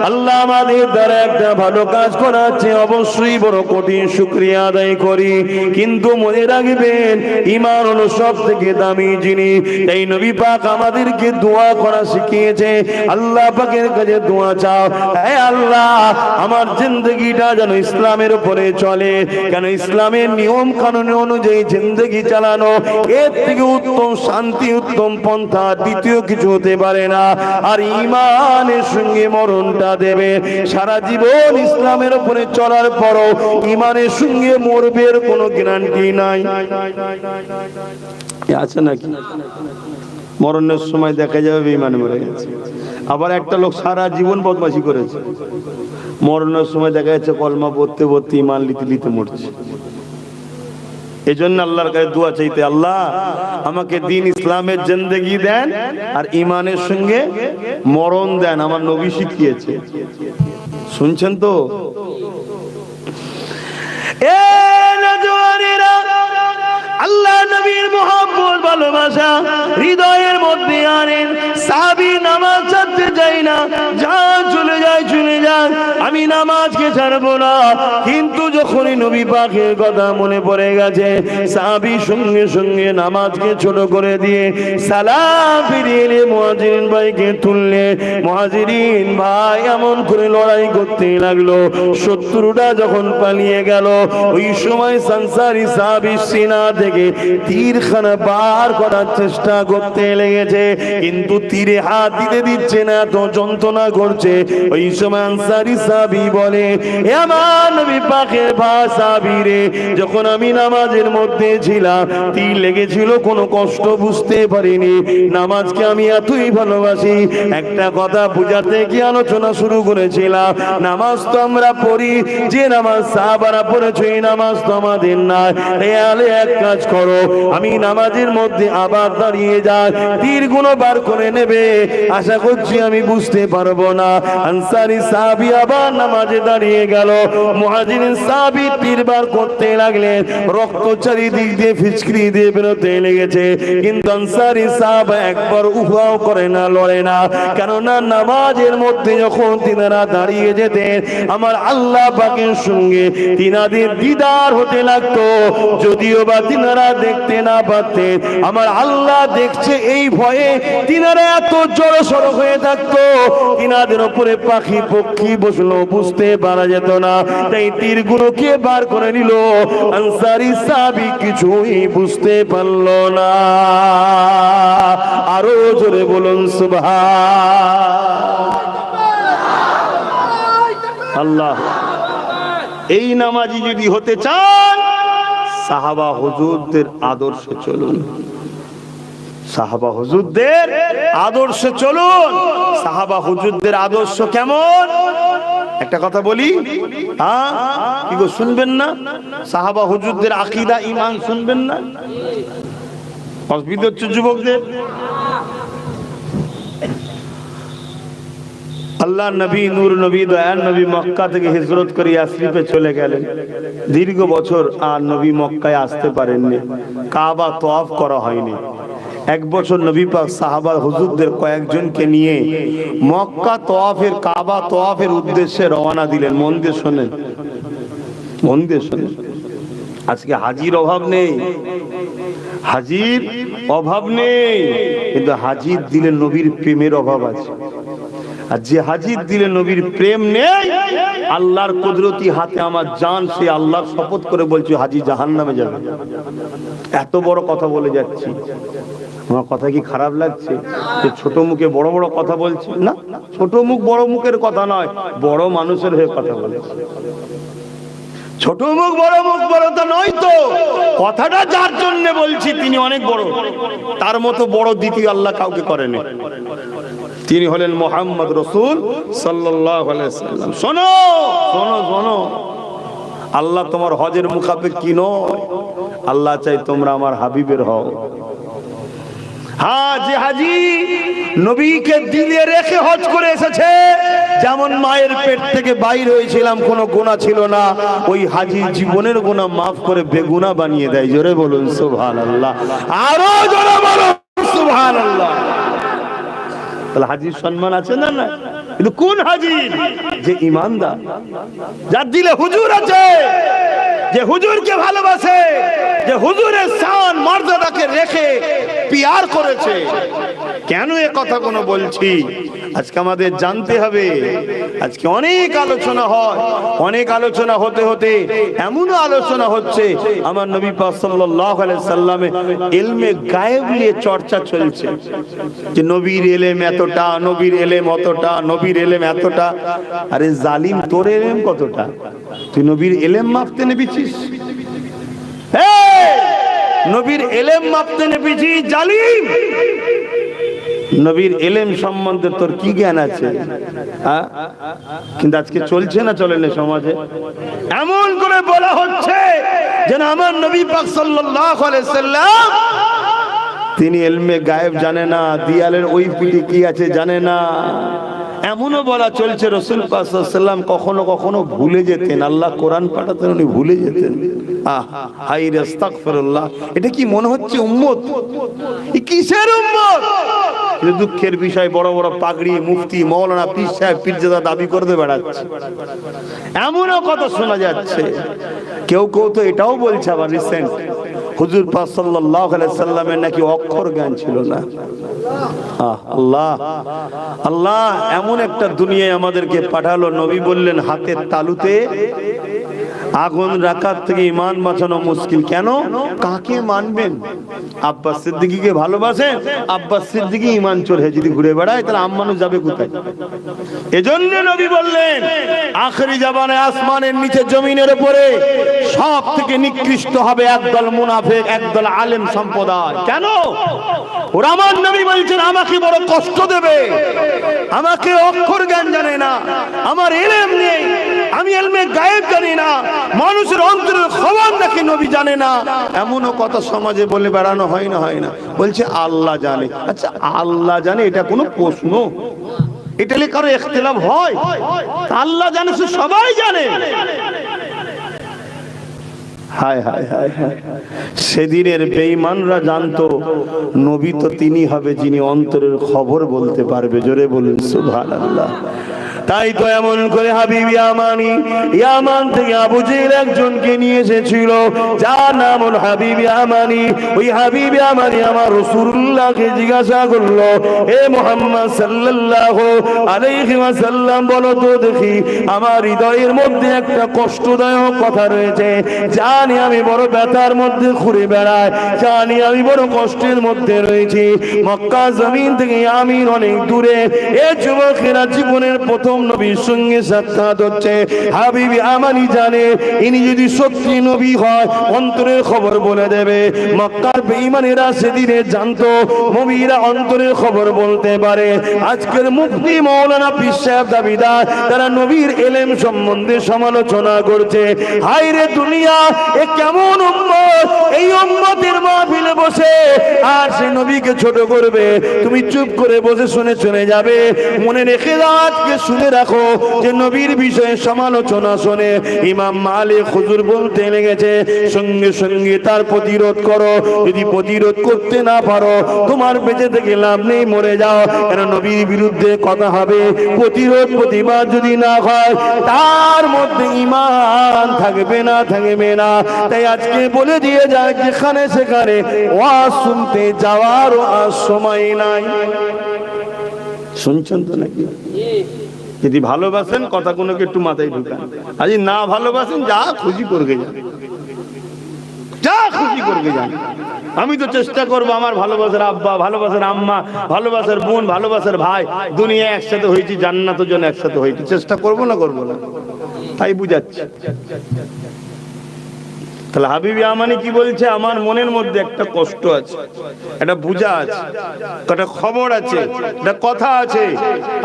আল্লাহ আমাদের দ্বারা একটা ভালো কাজ করাচ্ছে, অবশ্যই বড় কঠিন শুকরিয়া আদায় করি। কিন্তু মনে রাখবেন, ঈমান হলো সব থেকে দামি জিনিস। এই নবী পাক আমাদেরকে দোয়া করা শিখিয়েছে। আল্লাহ পাকের কাছে দোয়া চাও, হে আল্লাহ আমার জিন্দগিটা যেন ইসলামের উপরে চলে। কেন? ইসলামের নিয়ম কানুন অনুযায়ী জিন্দগি চালানো, এর থেকে উত্তম শান্তি, উত্তম পন্থা দ্বিতীয় কিছু হতে পারে না। আর ঈমানের সঙ্গে মরণটা দেবে। সারা জীবন ইসলামের উপরে চলার পরও ঈমানের সঙ্গে মরবে এর কোনো গ্যারান্টি নাই। আছে নাকি? মরণের সময় দেখা যাবে বেঈমান মরে গেছে। আবার একটা লোক সারা জীবন বদমাশি করেছে, মরণের সময় দেখা যাচ্ছে কলমা পড়তে পড়তে ঈমান লিতে লিতে মরছে। এজন্য আল্লাহর কাছে দোয়া চাইতে, আল্লাহ আমাকে দ্বীন ইসলামের জিন্দেগি দেন আর ঈমানের সঙ্গে মরণ দেন, আমার নবী শিখিয়েছে। শুনছেন তো? আল্লাহ নবীর মুহাব্বত ভালোবাসা হৃদয়ের মধ্যে আনেন। সাহাবী নামাজ ছাড়তে চাই না, যা চলে যায় চলে যায়, আমি নামাজকে ছাড়বো না। কিন্তু যখনই নবী পাকের কথা মনে পড়ে গেছে, সাহাবী সঙ্গে সঙ্গে নামাজকে ছোট করে দিয়ে সালাম ফিরিয়ে এলে মুহাজিরিন ভাইকে তুললে। মুহাজিরিন ভাই এমন করে লড়াই করতে লাগলো, শত্রুটা যখন পালিয়ে গেল, ওই সময় আনসারী সাহাবী সিনা থেকে তীরখানা বার করার চেষ্টা করতে লেগেছে, কিন্তু তীরে হাত দিতে দিচ্ছে না, এত যন্ত্রণা করছে। ওই সময় আনসারী সাহাবী বলে, এ আমার নবী পাকের ভাই সাহাবী রে, যখন আমি নামাজের মধ্যে ছিলাম তীর লেগেছিল, কোনো কষ্ট বুঝতে পারিনি। নামাজকে আমি এতই ভালোবাসি, একটা কথা বুঝাতে কি আলোচনা শুরু করেছিলাম, নামাজ তো আমরা পড়ি, যে নামাজ সাহাবারা পড়েছে এই নামাজ তো আমাদের না। রেয়ালে এক কাজ করো, আমি নামাজের মধ্যে আবার দাঁড়িয়ে যাই, তীর গুলো বার করে নেবে, আশা করছি আমি বুঝতে পারবো না। আনসারী সাহাবী আবার নামাজে দাঁড়িয়ে গেল, মুহাজিরিন সাহাবী তীর বার করতে লাগলেন, রক্ত চারিদিক দিয়ে ফিচকিরি দিয়ে বেরোতে লেগেছে, কিন্তু আনসারী সাহাবা একবার উহাও করে না, লড়ে না। কেননা নামাজের মধ্যে যখন তিনারা দাঁড়িয়ে যেতেন, আমার আল্লাহ পাকের সঙ্গে তিনাদের দিদার হতে লাগতো। যদিও বা তিনারা দেখতে না পারতেন, আমার আল্লাহ দেখছে এই ভয়ে তিনারা এত জড়সড় হয়ে থাকতো, তিনাদের উপরে পাখি পক্ষী বসলো, বুঝতে পারা যেত না। তাই তীরগুলোকে বার করে নিল, আনসারী সাহাবী কিছুই বুঝতে পারল না। আরো জোরে বলুন সুবহানাল্লাহ। এই নামাজি যদি হতে চান, সাহাবা হুজুরদের আদর্শে চলুন, সাহাবা হুজুরদের আদর্শে চলুন। সাহাবা হুজুরদের আদর্শ কেমন? একটা কথা বলি, হ্যাঁ কি গো, শুনবেন না? সাহাবা হুজুরদের আকীদা ঈমান শুনবেন না? অসুবিধা হচ্ছে যুবকদের? আল্লাহ নবী, নূর নবী, দয়ার নবী মক্কা থেকে হিজরত করে ইয়াসরিবে চলে গেলেন। দীর্ঘ বছর আর নবী মক্কায় আসতে পারেননি, কাবা তওয়াফ করা হয়নি। এক বছর নবী পাক সাহাবা হুজুরদের কয়েকজনকে নিয়ে মক্কা তওয়াফের, কাবা তওয়াফের উদ্দেশ্যে রওনা দিলেন। মন দিয়ে শোনেন, মন দিয়ে শোনেন। আজকে হাজির অভাব নেই, হাজির অভাব নেই, কিন্তু হাজির দিলে নবীর প্রেমের অভাব আছে। আর যে হাজির দিলে নবীর প্রেম নেই, আল্লাহর কুদরতি হাতে আমার জান, সে আল্লাহর শপথ করে বলছি হাজি জাহান্নামে যাবে। এত বড় কথা বলে যাচ্ছি, আমার কথা কি খারাপ লাগছে যে ছোট মুখে বড় বড় কথা বলছি? না, ছোট মুখ বড় মুখের কথা নয়, বড় মানুষের হয়ে কথা বলছি। ছোট মুখ বড় মুখ বড়টা নয় তো, কথাটা যার জন্য বলছি তিনি অনেক বড়, তার মতো বড় দ্বিতীয় আল্লাহ কাউকে করেনি। তিনি হলেন মুহাম্মদ রাসূল সাল্লাল্লাহু আলাইহি ওয়াসাল্লাম। শোনো শোনো শোনো, আল্লাহ তোমার হজের মুখাপেক্ষ কি নয়, আল্লাহ চাই তোমরা আমার হাবিবের হও। হ্যাঁ, যে হাজি নবীকে দিলে রেখে হজ করে এসেছে, যেমন মায়ের পেট থেকে বাইর হয়েছিলাম কোনো গুনাহ ছিল না, ওই হাজি জীবনের গুনাহ মাফ করে বেগুনাহ বানিয়ে দেয়। জোরে বলুন সুবহানাল্লাহ, আরো জোরে বলুন সুবহানাল্লাহ। তাহলে হাজির সম্মান আছে না? না, কিন্তু কোন হাজি? যে ঈমানদার, যার দিলে হুজুর আছে, যে হুজুরকে ভালোবাসে, যে হুজুরের শান মর্যাদাকে রেখে পিয়ার করেছে। কেন এ কথা কোনো বলছি? আজকে আমাদের জানতে হবে। আজকে অনেক আলোচনা হয়, অনেক আলোচনা হতে হতে এমনও আলোচনা হচ্ছে আমার নবী পাক সাল্লাল্লাহু আলাইহি সাল্লামে ইলমে গায়েব নিয়ে চর্চা চলছে, যে নবীর ইলম এতটা, নবীর ইলম অতটা, নবীর ইলম এতটা। আরে জালিম, তোর ইলম কতটা? তুই নবীর ইলম মাপতে নেবেছিস? নবীর ইলম মাপতে নেবেছিস জালিম? নবীর ইলম সম্বন্ধে তোর কি জ্ঞান আছে? কিন্তু আজকে চলছে না চলে না সমাজে? এমন করে বলা হচ্ছে যেন আমার নবী পাক সাল্লাল্লাহু আলাইহি সাল্লাম তিনি ইলমে গায়েব জানে না, দিয়ালের ওই পিঠে কি আছে জানে না। এমনও বলা চলছে রাসূল পাক সাল্লাল্লাহু আলাইহি সাল্লাম কখনো কখনো ভুলে যেতেন, আল্লাহ কোরআন পাঠাতেন উনি ভুলে যেতেন। হায় রে আস্তাগফিরুল্লাহ, এটা কি মনে হচ্ছে উম্মত? কিসের উম্মত? দুঃখের বিষয়, বড় বড় পাগড়ি, মুফতি, মাওলানা, পীর সাহেব, পীরজাদা দাবি করতে বেড়াচ্ছে, এমনও কথা শোনা যাচ্ছে। কেউ কেউ তো এটাও বলছে আবার রিসেন্ট, হুজুর পাক সাল্লাল্লাহু আলাইহি সাল্লামের নাকি অক্ষর জ্ঞান ছিল না। আল্লাহ আল্লাহ, এমন একটা দুনিয়ায় আমাদেরকে পাঠালো, নবী বললেন হাতের তালুতে আগুন রাখার থেকে ঈমান বাঁচানো মুশকিল। কেন? কাকে মানবেন? আব্বাস সিদ্দিকীকে ভালোবাসেন, আব্বাস সিদ্দিকী ঈমান চোর হয়ে যদি ঘুরে বেড়ায় তাহলে আম্মানু যাবে কোথায়? এজন্য নবী বললেন আখেরি জামানে আসমানের নিচে জমিনের উপরে সব থেকে নিকৃষ্ট হবে একদল মুনাফিক, একদল আলেম সম্প্রদায়। কেন? ওরা আমার নবী বলছেন আমাকে বড় কষ্ট দেবে, আমাকে অক্ষর জ্ঞান জানে না, আমার ইলম নেই, আমি ইলমে গায়েব জানি না, মানুষের অন্তরের খবর নাকি নবী জানে না। এমনও কথা সমাজে বলে বেড়ানো হয় না, হয় না? বলছে আল্লাহ জানে। আচ্ছা, আল্লাহ জানে এটা কোনো প্রশ্ন? এটা নিয়ে কারো ইখতিলাফ হয়? আল্লাহ জানে, সবাই জানে। হায় হায় হায় হায়, সেদিনের বেঈমানরা জানতো নবী তো তিনি হবে যিনি অন্তরের খবর বলতে পারবে। জোরে বলুন সুবহানাল্লাহ। তাই তো এমন করে হাবিব ইয়ামানি, ইয়ামান থেকে আবু জেহেল একজনকে নিয়ে এসেছিল যার নাম হলো হাবিব ইয়ামানি। ওই হাবিব ইয়ামানি আমার রাসূলুল্লাহকে জিজ্ঞাসা করলো, হে মুহাম্মদ সাল্লাল্লাহু আলাইহি ওয়াসাল্লাম, বলো তো দেখি আমার হৃদয়ের মধ্যে একটা কষ্টদায়ক কথা রয়েছে, জানি আমি বড় ব্যথার মধ্যে ঘুরে বেড়াই, জানি আমি বড় কষ্টের মধ্যে রয়েছি। মক্কা জমিন থেকে আমি অনেক দূরে, এ যুবকেরা জীবনের প্রথম নবীর সঙ্গে সাক্ষাৎ হচ্ছে। হাবিব ইয়ামানি জানে ইনি যদি সত্যি নবী হয় অন্তরের খবর বলে দেবে। মক্কার বেঈমানেরা সেদিনে জানতো নবীরা অন্তরের খবর বলতে পারে। আজকের মুফতি মাওলানা পীর সাহেব দাবিদার, তারা নবীর ইলম সম্বন্ধে সমালোচনা করছে। হায় রে দুনিয়া, এ কেমন উম্মত! এই উম্মতের মাহফিলে বসে আর সে নবীকে ছোট করবে, তুমি চুপ করে বসে শুনে চলে যাবে। মনে রেখে দাও, আজকে শুনে রাখো যে নবীর বিষয়ে সমালোচনা শুনে ইমাম মালিক হুজুর বলতে লেগেছে, সঙ্গে সঙ্গে তার প্রতিরোধ করো। যদি প্রতিরোধ করতে না পারো তোমার বেঁচে থেকে লাভ নেই, মরে যাও। কেন নবীর বিরুদ্ধে কথা হবে, প্রতিরোধ প্রতিবাদ যদি না হয় তার মধ্যে ঈমান থাকবে না, থাকবে না। তাই আজকে বলে দিয়ে যায়, যেখানে সেখানে ওয়াজ শুনতে যাওয়ার আর সময় নাই। শুনছেন তো নাকি? যদি ভালোবাসেন কথাগুলোকে একটু মাথায় ঢুকান, আর যদি না ভালোবাসেন যা খুশি করবে যান, যা খুশি করবে যান। আমি তো চেষ্টা করবো আমার ভালোবাসার আব্বা, ভালোবাসার আম্মা, ভালোবাসার বোন, ভালোবাসার ভাই দুনিয়া একসাথে হয়েছি, জান্নাতের জন্য একসাথে হয়েছি, চেষ্টা করবো না করবো না? তাই বুঝাচ্ছি। তাহলে হাবিব ইয়ামানি কি বলছে? আমার মনের মধ্যে একটা কষ্ট আছে, একটা বুঝা আছে, একটা খবর আছে, একটা কথা আছে।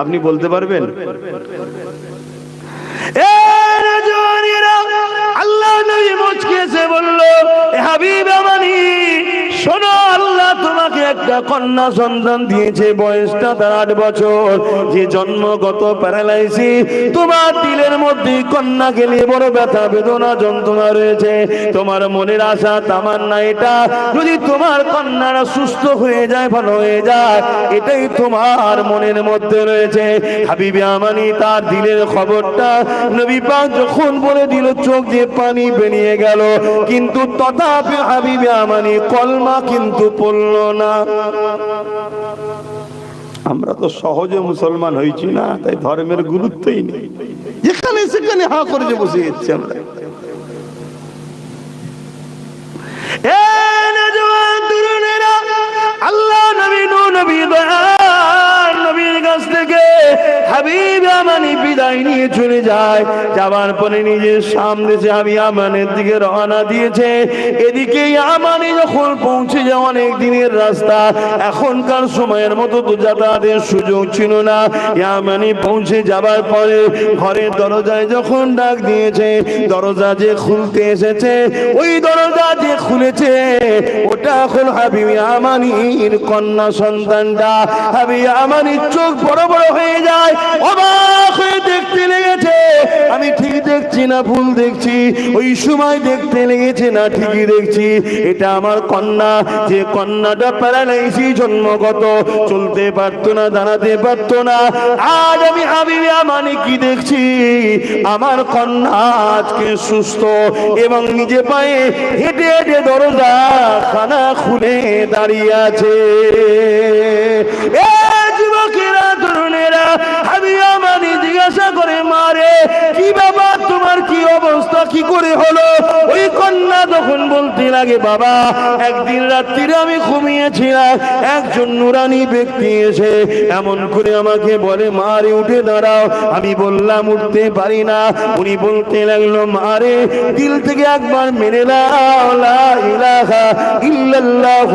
আপনি বলতে পারবেন? আল্লাহ নবী মুচকি এসে বলল, হাবিব ইয়ামানি শোনো, আল্লাহ তোমাকে একটা কন্যা সন্তান দিয়েছে, বয়সটা তার 8 বছর। যে জন্মগত প্যারালাইসিস, তোমার দিলের মধ্যে কন্যাকে নিয়ে বড় ব্যথা বেদনা যন্ত্রণা রয়েছে। তোমার মনের আশা তামান্না এটা, যদি তোমার কন্যারা সুস্থ হয়ে যায়, ভালো হয়ে যায়, এটাই তোমার মনের মধ্যে রয়েছে। হাবিব ইয়ামানি তার দিলের খবরটা নবী পাক যখন বলে দিল, চোখ দিয়ে পানি বেরিয়ে গেল, কিন্তু তথাপি হাবিব ইয়ামানি কলমা কিন্তু পড়ল না। আমরা তো সহজে মুসলমান হয়েছি না, তাই ধর্মের গুরুত্বই নেই, যেখানে সেখানে হা করে যে বসে যাচ্ছি আমরা। আল্লাহ নবী নবী নবীর কাছ থেকে হাবিব ইয়ামানি বিদায় নিয়ে চলে যায়। যাবার পরে নিজের সামনে যে হাবিব ইয়ামানের দিকে রওনা দিয়েছে। এদিকে ইয়ামানি যখন পৌঁছে যায়, অনেক দিনের রাস্তা, এখনকার সময়ের মতো তো যাতায়াতের সুযোগ ছিল না। ইয়ামানি পৌঁছে যাবার পরে ঘরের দরজায় যখন ডাক দিয়েছে, দরজা যে খুলতে এসেছে, ওই দরজা যে খুলেছে ওটা এখন হাবিব ইয়ামানির কন্যা সন্তানটা। হাবিব ইয়ামানির চোখ বড় বড় হয়ে যায়, অবাক হয়ে দেখতে লেগেছে, আমি ঠিক দেখছি না ভুল দেখছি। ওই সময় দেখতে লেগেছে না ঠিকই দেখছি, এটা আমার কন্যা, যে কন্যাটা প্যারালাইসিস জন্মগত, চলতে পারতো না, দাঁড়াতে পারতো না। আজ আমি হাবিব ইয়ামানি কি দেখছি, আমার কন্যা আজকে সুস্থ এবং নিজে পায়ে হেঁটে হেঁটে দরজা খানা খুলে দাঁড়িয়ে আছে। যুবকেরা, তরুণেরা, হাবিব ইয়ামানি জিজ্ঞাসা করে, মারে কি বাবা, তোমার কি অবস্থা, কি করে হলো? ওই কন্যা তখন বলতে লাগে, বাবা একদিন রাত্রিরে আমি ঘুমিয়েছিলাম, একজন নুরানি ব্যক্তি এসে এমন করে আমাকে বলে, মারে উঠে দাঁড়াও। আমি বললাম উঠতে পারি না। উনি বলতে লাগলো, মারে দিল থেকে একবার মেনে নাও লা ইলাহা ইল্লাল্লাহ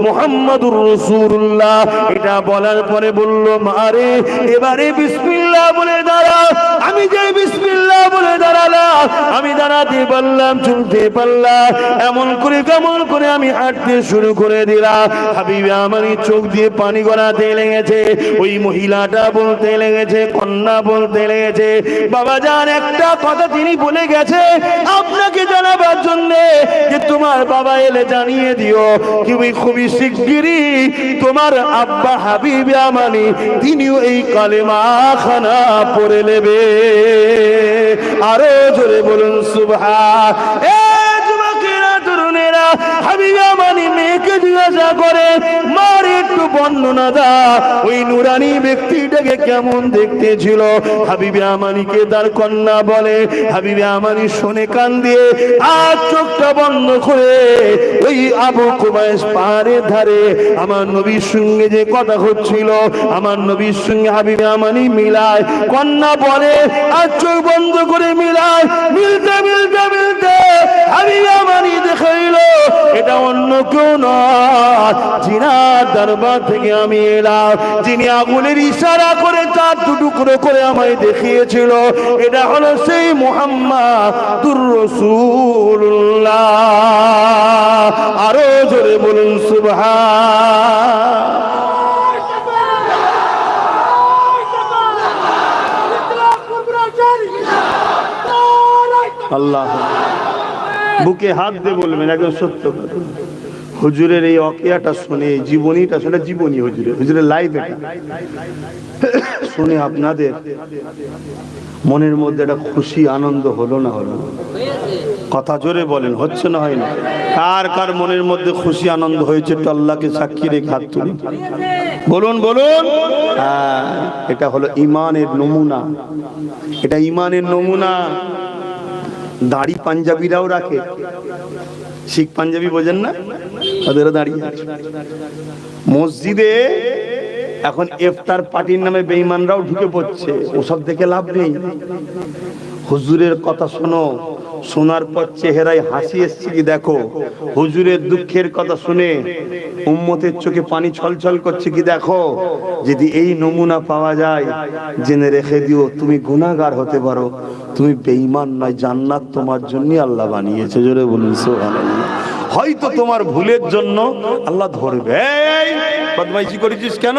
মুহাম্মাদুর রাসূলুল্লাহ। এটা বলার পরে বলল, মারে এবারে বিসমিল্লাহ বলে দাঁড়াও। আমি যে বিসমিল্লাহ বলে দাঁড়ালাম, আমি দাঁড়াতে পারলাম, চলতে পারলাম, এমন করে কেমন করে আমি হাঁটতে শুরু করে দিলাম। হাবিব ইয়ামানি চোখ দিয়ে পানি গড়াতে লেগেছে। ওই মহিলাটা বলতে লেগেছে, কন্যা বলতে লেগেছে, বাবা জান একটা কথা তিনি বলে গেছে আপনাকে জানাবার জন্য, যে তোমার বাবা এলে জানিয়ে দিও খুবই শিগগিরই তোমার আব্বা হাবিব ইয়ামানি তিনিও এই কালেমা খানা পড়ে নেবে। আরো জোরে বলুন সুবহান। যুবকেরা, তরুণেরা, হাবিব ইয়ামানি মেয়েকে জিজ্ঞাসা করে, মার একটু বর্ণনা দাও, ওই নুরানি ব্যক্তিটাকে কেমন দেখতে ছিল? হাবিব ইয়ামানিকে তার কন্যা বলে। হাবিব ইয়ামানি শুনে কান দিয়ে আর চোখটা বন্ধ করে ওই আবু কুবাইস পাহাড়ের ধারে আমার নবীর সঙ্গে যে কথা হচ্ছিল, আমার নবীর সঙ্গে হাবিব ইয়ামানি মিলায়। কন্যা বলে আর চোখ বন্ধ করে মিলায়, মিলতে মিলতে মিলতে হাবিব ইয়ামানি দেখাইল এটা অন্য কেউ নয়, জিনার দরবার থেকে আমি এলাম, যিনি আগুনের ইশারা করে চার টুকরো করে আমায় দেখিয়েছিল, এটা হলো সেই মুহাম্মাদুর রাসূলুল্লাহ। আরো জোরে বলুন সুবহান। আল্লাহ বুকে হাত দিয়ে বলবেন একদম সত্য কথা। হুজুরের এই অকিয়াটা শুনে, জীবনীটা শুনে, জীবনী হুজুরের লাইফ এটা শুনে আপনাদের মনের মধ্যে একটা খুশি আনন্দ হলো না হলো? কথা জোরে বলেন, হচ্ছে না হয় না? কার কার মনের মধ্যে খুশি আনন্দ হয়েছে একটু আল্লাহকে সাক্ষী রেখে হাত তুলি, বলুন বলুন। এটা হলো ইমানের নমুনা, এটা ইমানের নমুনা। দাড়ি পাঞ্জাবিরাও রাখে, শিখ পাঞ্জাবি বোঝেন না, তাদেরও দাঁড়িয়ে আছে। মসজিদে এখন ইফতার পার্টির নামে বেঈমানরাও ঢুকে পড়ছে, ওসব দেখে লাভ নেই। হুজুরের কথা শোনো, শোনার পর চেহারায় হাসি এসছে কি দেখো। হুজুরের দুঃখের কথা শুনে উম্মতের চোখে পানি ছলছল করছে কি দেখো। যদি এই নমুনা পাওয়া যায়, জেনে রেখে দিও তুমি গুনাহগার হতে পারো, তুমি বেঈমান নয়, জান্নাত তোমার জন্যই আল্লাহ বানিয়েছে। জোরে বলুন সুবহানাল্লাহ। হয়তো তোমার ভুলের জন্য আল্লাহ ধরবে, বদমাইশি করেছিস কেন?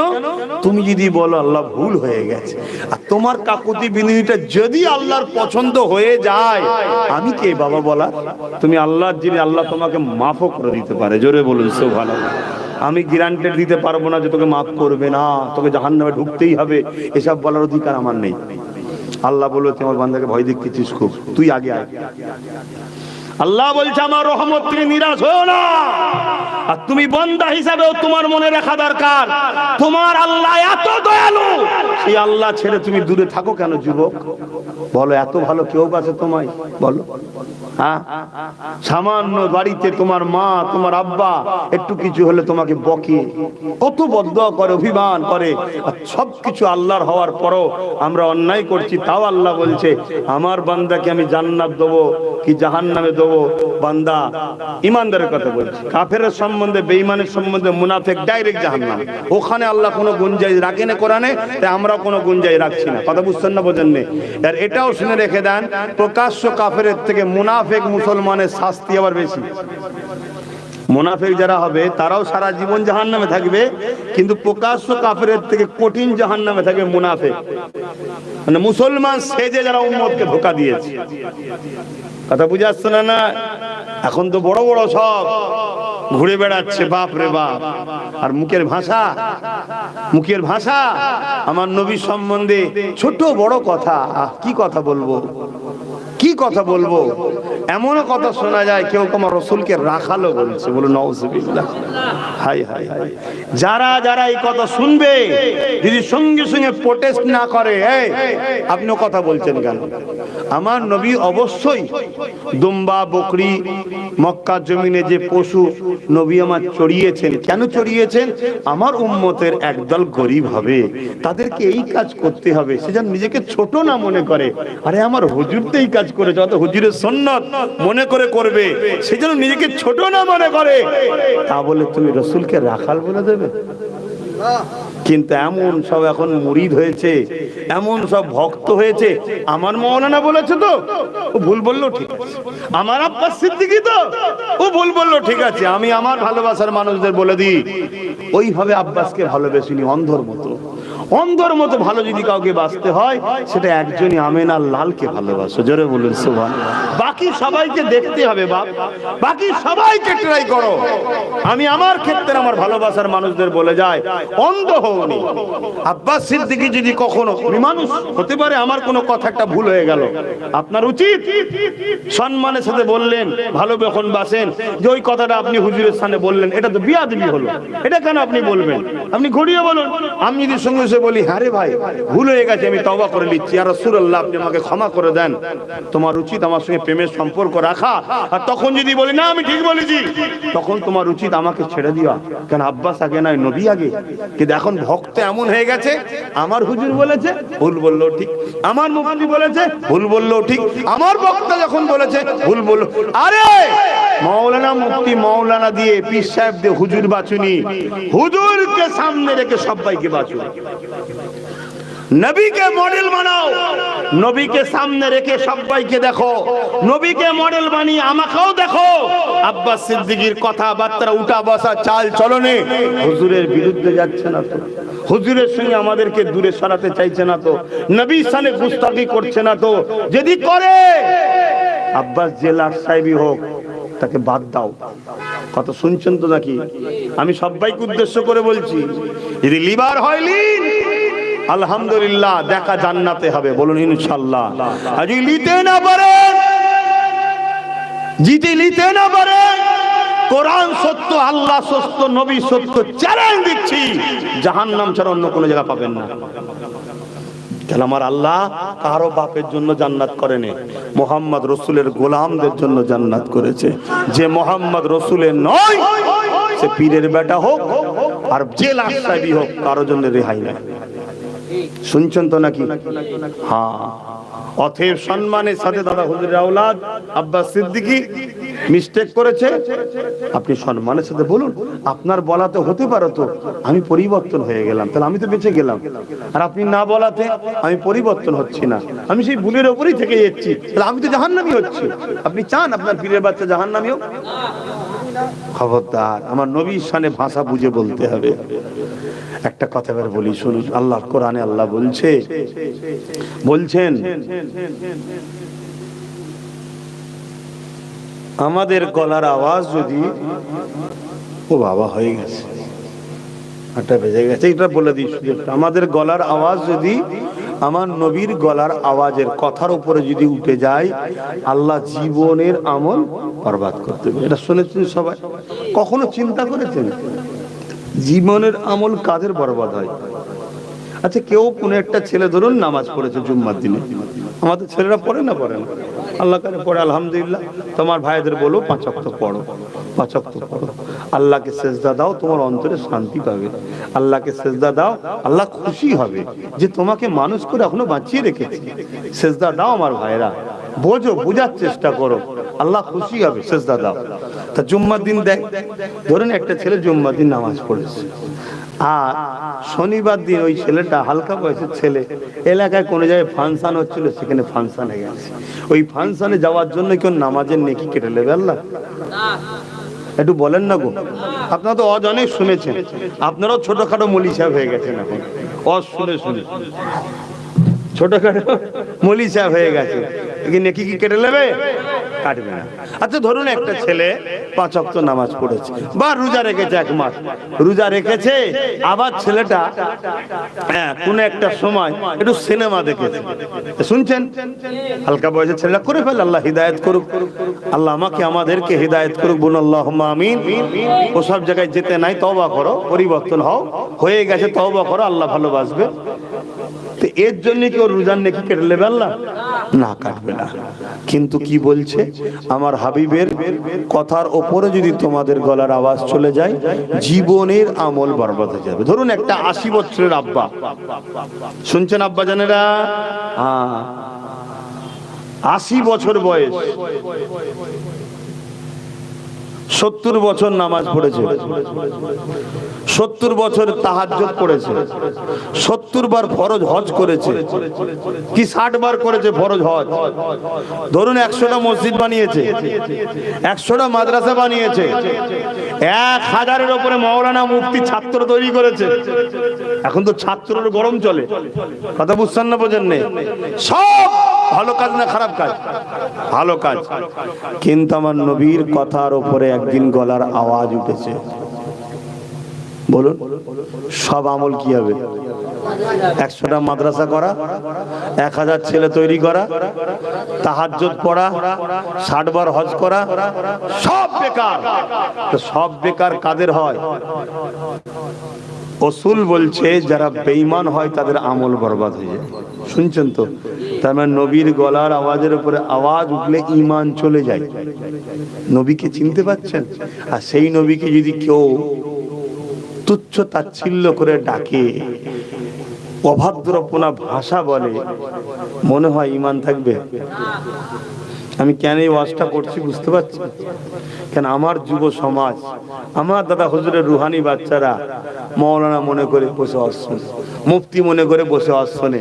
তুমি যদি বলো আল্লাহ ভুল হয়ে গেছে, আর তোমার কাকুতি বিনতিটা যদি আল্লাহর পছন্দ হয়ে যায়, আমি কে বাবা বলা? তুমি আল্লাহর যিনি, আল্লাহ তোমাকে মাফও করে দিতে পারে। জোরে বলুন সুবহানাল্লাহ। আমি গ্যারান্টি দিতে পারবো না যে তোকে মাফ করবে না, তোকে জাহান্নামে ঢুকতেই হবে, এসব বলার অধিকার আমার নেই। আল্লাহ বলল তোমার বান্দাকে ভয় দেখিয়েছিস খুব, তুই আগে আয়। আল্লাহ বলছে আমার রহমত থেকে নিরাশ হও না। আর তুমি বান্দা হিসাবেও তোমার মনে রাখা দরকার, তোমার আল্লাহ এত দয়ালু, সেই আল্লাহ ছেড়ে তুমি দূরে থাকো কেন যুবক? বলো, এত ভালো কেউ আছে তোমায়? বলো। হ্যাঁ, সামান্য বাড়িতে তোমার মা তোমার আব্বা একটু কিছু হলে তোমাকে বকে, কত বদদোয়া করে, অভিমান করে, আর সবকিছু আল্লাহর হওয়ার পরও আমরা অন্যায় করছি। তাও আল্লাহ বলছে আমার বান্দাকে আমি জান্নাত দেবো কি জাহান্নামে দেবো? বান্দা ইমানদারের কথা বলছে, কাফেরের সম্বন্ধে, বেঈমানের সম্বন্ধে, মুনাফিক ডাইরেক্ট জাহান্নাম। ওখানে আল্লাহ কোনো গুঞ্জাইশ রাখে না কোরআনে, তাই আমরা কোনো গুঞ্জাইশ রাখছি না। কথা বুঝছেন না? বোঝেন না? আর এটাও শুনে রেখে দেন, প্রকাশ্য কাফেরের থেকে মুনাফিক মুসলমানের শাস্তি আবার বেশি। মুনাফিক যারা হবে তারাও সারা জীবন জাহান্নামে থাকবে, কিন্তু প্রকাশ্য কাফেরের থেকে কঠিন জাহান্নামে থাকবে মুনাফিক। মানে মুসলমান সেজে যারা উম্মতকে ধোঁকা দিয়েছে। কথা বুঝে আসছে না? এখন তো বড় বড় সব ঘুরে বেড়াচ্ছে, বাপ রে বাপ। আর মুখের ভাষা আমার নবী সম্বন্ধে ছোট বড় কথা, কি কথা বলবো, কি কথা বলবো? এমনও কথা শোনা যায় কেউ আমার রসুলকে রাখালো বলছে। বলো নাউজুবিল্লাহ। High high high. যারা যারা এই কথা শুনবে, যদি সঙ্গে সঙ্গে প্রোটেস্ট না করে, আপনিও কথা বলছেন কেন? আমার নবী অবশ্যই দুম্বা বকরি মক্কা জমিনে যে পশু নবী আমার চড়িয়েছেন। কেন চড়িয়েছেন? আমার উম্মতের একদল গরিব হবে, তাদেরকে এই কাজ করতে হবে, সে যেন নিজেকে ছোট না মনে করে। আরে আমার হুজুর তো এই কাজ করে, যত হুজুরের সুন্নাত মনে করে করবে, সে যেন নিজেকে ছোট না মনে করে। তা বলে তুমি রসুলকে রাখাল বলে দেবে? কিন্তু এমন সব এখন মুরিদ হয়েছে, এমন সব ভক্ত হয়েছে, আমার মাওলানা বলেছে তো ও ভুল বললো ঠিক আছে, আমার আব্বাস সিদ্দিকী তো ও ভুল বললো ঠিক আছে, আমি আমার ভালোবাসার মানুষদের বলে দিই। ওইভাবে আব্বাসকে ভালোবেসিনি, অন্ধর মতো। অন্ধর মতো ভালো যদি কাউকে বাঁচতে হয়, সেটা একজনই, আমেনার লালকে ভালোবাসো। জোরে বলুন সুবহানাল্লাহ। বাকি সবাইকে দেখতে হবে বাপ, বাকি সবাইকে ট্রাই করো। আমি আমার ক্ষেত্রে আমার ভালোবাসার মানুষদের বলে যাই, অন্ধ হওনি। আব্বাস সিদ্দিকী যদি কখনো, মানুষ হতে পারে আমার কোনো কথা একটা ভুল হয়ে গেল, আপনার উচিত সম্মানের সাথে বললেন, ভালো যখন বাসেন, যে ওই কথাটা আপনি হুজুরের সামনে বললেন, এটা তো বিয়াদবি হলো, এটা কেন আপনি বলবেন? আপনি ঘুরিয়ে বলুন। আমি যদি সঙ্গে সঙ্গে বলি, হ্যাঁ রে ভাই ভুল হয়ে গেছে, আমি তওবা করে নিচ্ছি, ইয়া রাসূলুল্লাহ আপনি আমাকে ক্ষমা করে দেন, তোমার উচিত আমার সঙ্গে প্রেমের সম্পর্ক রাখা। আর তখন যদি বলি না আমি ঠিক বলেছি, তখন তোমার উচিত আমাকে ছেড়ে দিও। কেন আব্বাস আগে নয়, নবী আগে। কিন্তু এখন ভক্ত এমন হয়ে গেছে, আমার হুজুর বলেছে ভুল বললো ঠিক, আমার মুফতি বলেছে ভুল বললো ঠিক, আমার বক্তা যখন বলেছে ভুল বললো। আরে মাওলানা মুফতি মাওলানা দিয়ে, পীর সাহেব দিয়ে হুজুর বাঁচুনি, হুজুরকে সামনে রেখে সবাইকে বাঁচুন। নবীকে মডেল বানাও, নবীকে সামনে রেখে সবাইকে দেখো, নবীকে মডেল বানিয়ে আমাকেও দেখো। আব্বাস সিদ্দিকীর কথাবার্তা, উঠা বসা, চাল চলনে হুজুরের বিরুদ্ধে যাচ্ছে না তো, হুজুরের সঙ্গে আমাদেরকে দূরে সরাতে চাইছে না তো, নবীর সামনে গুস্তাখি করছে না তো। যদি করে, আব্বাস জেলার সাহেবই হোক, তাকে বাদ দাও। কথা শুনছেন তো নাকি? আমি সবাইকে উদ্দেশ্য করে বলছি, যদি লিবার হয় লিন, আলহামদুলিল্লাহ, দেখা জান্নাতে হবে। বলুন ইনশাআল্লাহ। আর যদি নিতে না পারেন, জিতে নিতে না পারেন, কোরআন সত্য, আল্লাহ সত্য, নবী সত্য, চ্যালেঞ্জ দিচ্ছি, জাহান্নাম ছাড়া অন্য কোনো জায়গা পাবেন না। তাহলে আমার আল্লাহ কারো বাপের জন্য জান্নাত করেনি, মুহাম্মদ রসুলের গোলামদের জন্য জান্নাত করেছে। যে মুহাম্মদ রসুলের নয়, সে পীরের বেটা হোক আর যে লাশাবি হোক, কারোর জন্য রেহাই নাই। শুনছেন তো নাকি? হ্যাঁ। অতএব সম্মানের সাথে দাদা হুজুরের আওলাদ আব্বাস সিদ্দিকী মিস্টেক করেছে, আপনি সম্মানের সাথে বলুন। আপনার বলাতে হতে পারে তো আমি পরিবর্তন হয়ে গেলাম, তাহলে আমি তো বেঁচে গেলাম। আর আপনি না বলাতে আমি পরিবর্তন হচ্ছি না, আমি সেই ভুলের উপরেই থেকে যাচ্ছি, তাহলে আমি তো জাহান্নামী হচ্ছি। আপনি চান আপনার পীরের বাচ্চা জাহান্নামী হোক? খবরদার, আমার নবীর শানে ভাষা বুঝে বলতে হবে। একটা কথা এবার বলি, শুনুন। আল্লাহর কোরআনে আল্লাহ বলছেন আমাদের গলার আওয়াজ যদি, ও বাবা হয়ে গেছে, 8টা বেজে গেছে, এটা বলে দিই, আমাদের গলার আওয়াজ যদি আমার নবীর গলার আওয়াজের কথার উপরে যদি উঠে যায়, আল্লাহ জীবনের আমল বরবাদ করতে দেবে। এটা শুনেছেন সবাই? কখনো চিন্তা করেছেন জীবনের আমল কাদের বরবাদ হয়? আচ্ছা, কেউ কোনো একটা ছেলে ধরুন নামাজ পড়েছে জুম্মার দিনে, আমাদের ছেলেরা পড়ে না পড়ে না? আল্লাহ কারে পড়ে, আলহামদুলিল্লাহ। তোমার ভাইদের বলো 5 ওয়াক্ত পড়ো, 5 ওয়াক্ত পড়ো। আল্লাহকে সেজদা দাও, তোমার অন্তরে শান্তি পাবে। আল্লাহকে সেজদা দাও, আল্লাহ খুশি হবে যে তোমাকে মানুষ করে এখনো বাঁচিয়ে রেখেছে। সেজদা দাও আমার ভাইরা, বোঝো, বোঝার চেষ্টা করো, আল্লাহ খুশি হবে, সেজদা দাও। তা জুম্মার দিন দেখ, ধরুন একটা ছেলে জুম্মার দিন নামাজ পড়েছে, আর শনিবার দিন ওই ছেলেটা, হালকা বয়সের ছেলে, এলাকায় কোনো জায়গায় ফাংশন হচ্ছিল, সেখানে ফাংশনে গেছে। ওই ফাংশনে যাওয়ার জন্য কেউ নামাজের নেকি কেটে নেবে আল্লাহ? একটু বলেন না গো। আপনারা তো অজ অনেক শুনেছেন, আপনারাও ছোটখাটো মলি সাহেব হয়ে গেছেন এখন, অজ শুনে শুনে ছোটখাটো মলি সাহেব হয়ে গেছে। নেকি কি কেটে নেবে? কাটবে না। আচ্ছা, ধরুন একটা ছেলে 5 ওয়াক্ত নামাজ পড়েছে বা রোজা রেখেছে, 1 মাস রোজা রেখেছে, আবার ছেলেটা কোন একটা সময় একটু সিনেমা দেখেছে, শুনছেন? হালকা বয়সের ছেলেটা করে ফেলে, আল্লাহ হিদায়াত করুক, আল্লাহ আমাকে আমাদেরকে হিদায়াত করুক, বলুন আল্লাহুম্মা আমিন। ও সব জায়গায় যেতে নাই, তওবা করো, পরিবর্তন হও, হয়ে গেছে, তওবা করো, আল্লাহ ভালোবাসবে। তো এর জন্য কি ওর রোজার নেকি কেটে নেবে আল্লাহ? না, কাটবে না। কিন্তু কি বলছে আমার হাবিবের কথার ওপরে যদি তোমাদের গলার আওয়াজ চলে যায়, জীবনের আমল বরবাদ হয়ে যাবে। ধরুন একটা 80 বছরের আব্বা, শুনছেন আব্বা জানেরা? 80 বছর বয়স, 70 বছর নামাজ পড়েছে, 70 বছর তাহাজ্জুদ পড়েছে, 70 বার ফরজ হজ করেছে, কি 60 বার করেছে ফরজ হজ। ধরুন 100টা মসজিদ বানিয়েছে, 100টা মাদ্রাসা বানিয়েছে, 1000-এর উপরে মাওলানা মুফতি ছাত্র তৈরি করেছে। এখন তো ছাত্রের গরম চলে, কথা বুঝছেন না? বোঝেন নেই? সব ভালো কাজ না খারাপ কাজ? ভালো কাজ। কিন্তু আমার নবীর কথার উপরে একদিন গলার আওয়াজ উঠেছে, বলুন সব আমল কি হবে? 100টা মাদ্রাসা করা, 1000 ছেলে তৈরি করা, তাহাজ্জুদ পড়া, 60 বার হজ করা, সব বেকার। তো সব বেকার কাদের হয়? রাসূল বলছে যারা বেঈমান হয় তাদের আমল বরবাদ হয়ে যায়। শুনছেন তো? তার মানে নবীর গলার আওয়াজের উপরে আওয়াজ উঠলে ঈমান চলে যায়। নবীকে চিনতে পাচ্ছেন? আর সেই নবীকে যদি কেউ তুচ্ছ তাচ্ছিল্য করে ডাকে, অভদ্রপনা ভাষা বলে, মনে হয় ঈমান থাকবে? আমি কেন এই ওয়াজটা করছি বুঝতে পারছি? কেন আমার যুব সমাজ, আমার দাদা হুজুরের রুহানি বাচ্চারা মাওলানা মনে করে বসে ওয়াজ শোনে, মুফতি মনে করে বসে ওয়াজ শোনে,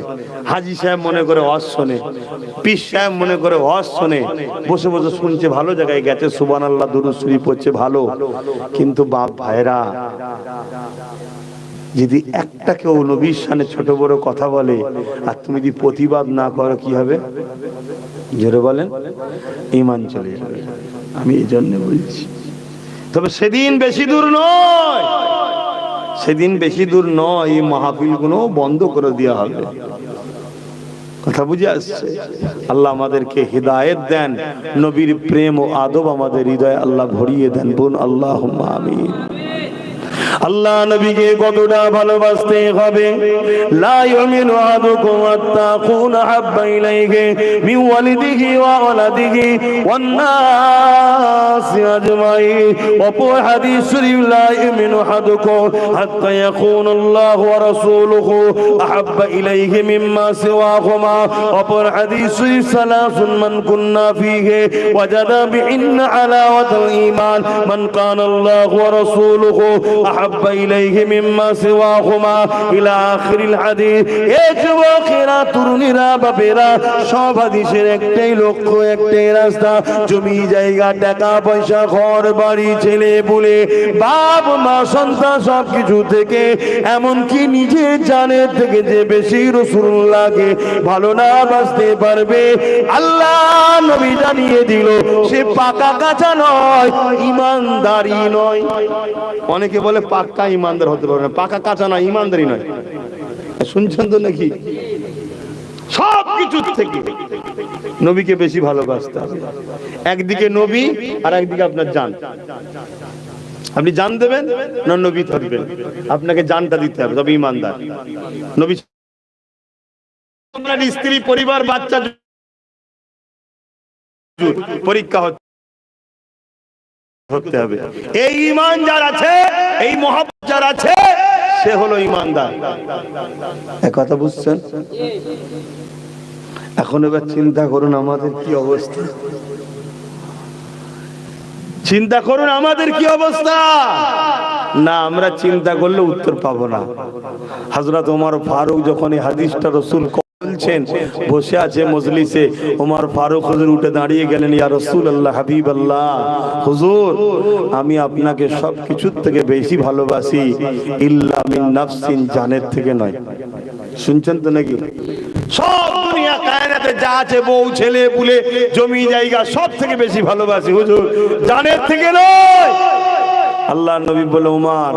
হাজী সাহেব মনে করে ওয়াজ শোনে, পীর সাহেব মনে করে ওয়াজ শোনে, বসে বসে শুনছে, ভালো জায়গায় গেছে, সুবহানাল্লাহ দুরূদ শরীফ পড়ছে, ভালো। কিন্তু বাপ ভাইরা, যদি একটা কেউ নবীর শানে ছোট বড় কথা বলে আর তুমি যদি প্রতিবাদ না করো, কি হবে? জোরে বলেন, ঈমান চলে যাবে। আমি এই জন্য বলছি। তবে সেদিন বেশি দূর নয়, সেদিন বেশি দূর নয়, এই মাহফিল গুলো বন্ধ করে দেওয়া হবে। কথা বুঝে আসছে? আল্লাহ আমাদেরকে হিদায়াত দেন, নবীর প্রেম ও আদব আমাদের হৃদয়ে আল্লাহ ভরিয়ে দেন। বোন আল্লাহুম্মা আমিন। আল্লাহ নবীকে কতটা ভালোবাসতে হবে। লা ইউমিনু আহাদুকুম হাত্তা আকুনা হাব্বা ইলাইহি মিন ওয়ালিদিহি ওয়া ওয়ালাদিহি ওয়ান নাসি আজমাইন। অপর হাদিস শরীফ, লা ইউমিনু আহাদুকুম হাত্তা ইয়াকুনা আল্লাহু ওয়া রাসূলুহু আহাব্বা ইলাইহি মিম্মা সিওয়াহুমা। অপর হাদিস শরীফ, সালাসুন মান কুন্না ফীহি ওয়াজাদা বিহিন্না হালাওয়াতাল ঈমান মান কানা আল্লাহু ওয়া রাসূলুহু আহাব্বা ইলাইহি মিম্মা সিওয়াহুমা ইলা আখিরিল হাদিস। এ যুবকেরা, তরুণীরা, বাপেরা, সব হাদিসের একটাই লক্ষ্য, একটাই রাস্তা। জমি জায়গা, টাকা পয়সা, ঘর বাড়ি, ছেলে পুলে, বাপ মা সন্তান, সবকিছু থেকে, এমনকি নিজের জানের থেকে যে বেশি রাসূলুল্লাহকে ভালো না বাসতে পারবে, আল্লাহ নবী জানিয়ে দিল সে পাকা কাঁচা নয়, ঈমানদারি নয়। অনেকে বলে পাক্কা ঈমানদার হতে পারে না, পাকা কাঁচা নয়, ঈমানদারি নয়। শুনছেন তো নাকি? সব কিছুর থেকে নবীকে বেশি ভালোবাসতে হবে। একদিকে নবী আর একদিকে আপনার জান। আপনি জান দেবেন না নবী ধরবেন? আপনাকে জানটা দিতে হবে, তবে ইমানদার। নবী আপনার স্ত্রী, পরিবার, বাচ্চা, পরীক্ষা হতে হবে। এই ঈমান যার আছে, এই মহব্বত যার আছে, সে হলো ঈমানদার। এই কথা বুঝছেন? এখন এবার চিন্তা করুন আমাদের কি অবস্থা। চিন্তা করুন আমাদের কি অবস্থা। না, আমরা চিন্তা করলে উত্তর পাবো না। হযরত ওমর ফারুক যখন এই হাদিসটা রাসূল বলছেন, বসে আছে মজলিসে, ওমর ফারুক হুজুর উঠে দাঁড়িয়ে গেলেন, ইয়া রাসূলুল্লাহ, হাবিবাল্লাহ, হুজুর আমি আপনাকে সব কিছুর থেকে বেশি ভালোবাসি, ইল্লা মিন নাফসিন, জানের থেকে নয়। শুনছেন তো নাকি? সব দুনিয়া কায়নাতে যা আছে, বউ, ছেলে, পুলে, জমি জায়গা, সব থেকে বেশি ভালোবাসি হুজুর, জানের থেকে নয়। আল্লাহ নবী বলে, ওমর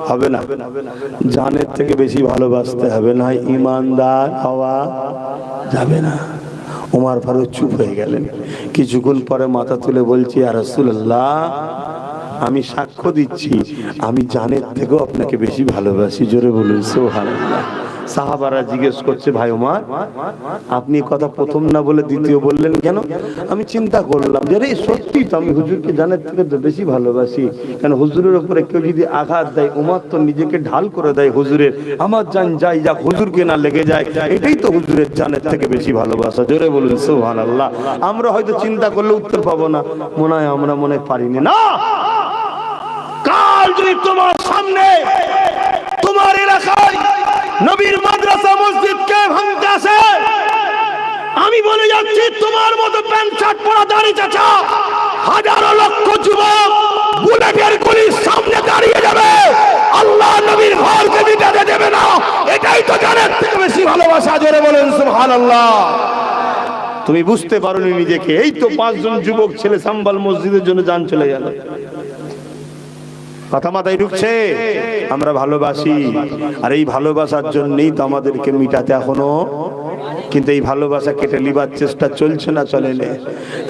হবে না, জানের থেকে বেশি ভালোবাসতে হবে, না ঈমানদার হওয়া যাবে না। ওমর ফারুক চুপ হয়ে গেলেন। কিছুক্ষণ পরে মাথা তুলে বলছি, ইয়া রাসূলুল্লাহ, আমি সাক্ষ্য দিচ্ছি আমি জানের থেকেও আপনাকে বেশি ভালোবাসি। জোরে বলুন সুবহানাল্লাহ। সাহাবারা জিজ্ঞেস করছে, ভাই ওমর, আপনি কথা প্রথম না বলে দ্বিতীয় বললেন কেন? আমি চিন্তা করলাম যে রে, সত্যি তো আমি হুজুরকে জানের থেকে তো বেশি ভালোবাসি। কেন হুজুরের উপরে কেউ যদি আঘাত দেয়, ওমর তো নিজেকে ঢাল করে দেয় হুজুরের, আমার জান যাই যাক, হুজুরকে না লেগে যায়, এটাই তো হুজুরের জানের থেকে বেশি ভালোবাসা। জোরে বলুন সুবহানাল্লাহ। আমরা হয়তো চিন্তা করলে উত্তর পাবো না, মনে হয় আমরা মনে পারিনি। না, কাল যদি তোমার সামনে, তোমার এলাকায় নবীর মাদ্রাসা মসজিদকে ভাঙতে আসে, আমি বলে যাচ্ছি, তোমার মতো প্যান্ট শার্ট পরা দাড়ি চাচা হাজারো লক্ষ যুবক বুলেটের গুলির সামনে দাঁড়িয়ে যাবে, আল্লাহ নবীর ঘরকে মিটাতে দেবে না। এটাই তো জানের থেকে বেশি ভালোবাসা। জোরে বলেন সুবহানাল্লাহ। তুমি বুঝতে পারোনি নিজেকে। এই তো 5 জন যুবক ছেলে সাম্বাল মসজিদের জন্য জান চলে গেল। কথা মাথায় ঢুকছে? আমরা ভালোবাসি, আর এই ভালোবাসার জন্যই তো আমাদেরকে মিটাতে এখনো, কিন্তু এই ভালোবাসা কেটে লিবার চেষ্টা চলছে না, চলে না।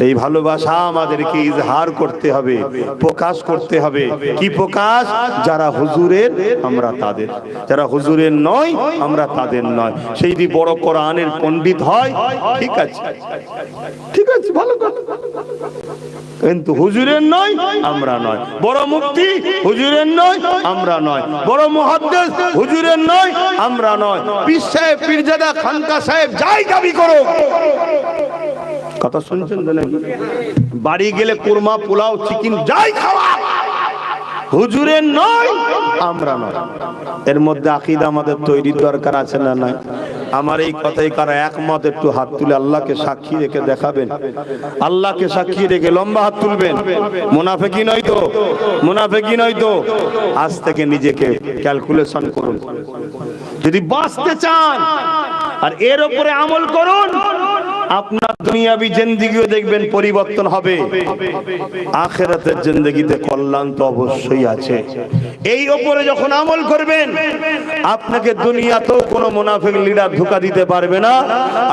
এই ভালোবাসা আমাদেরকে ইজহার করতে হবে, প্রকাশ করতে হবে। কি প্রকাশ? যারা হুজুরের আমরা তাদের, যারা হুজুরের নয় আমরা তাদের নয়। সেই যদি বড় কোরআনের পণ্ডিত হয়, ঠিক আছে, ঠিক আছে, ভালো কথা, কিন্তু হুজুরের নয় আমরা নয়। বড় মুফতি হুজুরের নয় আমরা নয়। বড় মুহাদ্দিস হুজুরের নয় আমরা নয়। পীর সাহেব, পীরজাদা, খানকা সাহেব যাই দাবি করো, কথা শুনছেন তো নাকি? বাড়ি গেলে কুরমা, পোলাও, চিকেন যাই খাওয়া, হুজুরের নয় আমরা নয়। এর মধ্যে আকীদা আমাদের তৈরির দরকার আছে না নাই? আমার এই কথাই কারা একমত? একটু হাত তুলে আল্লাহকে সাক্ষী রেখে দেখাবেন। আল্লাহকে সাক্ষী রেখে লম্বা হাত তুলবেন। মুনাফিকি নয় তো, মুনাফিকি নয় তো। আজ থেকে নিজেকে ক্যালকুলেশন করুন। যদি বাঁচতে চান আর এর উপরে আমল করুন, আপনার দুনিয়াবি জিন্দেগিও দেখবেন পরিবর্তন হবে, আখিরাতের জিন্দেগিতে কল্যাণ তো অবশ্যই আছে। এই উপরে যখন আমল করবেন, আপনাকে দুনিয়াতেও কোনো মুনাফিক লিডার ধোঁকা দিতে পারবে না,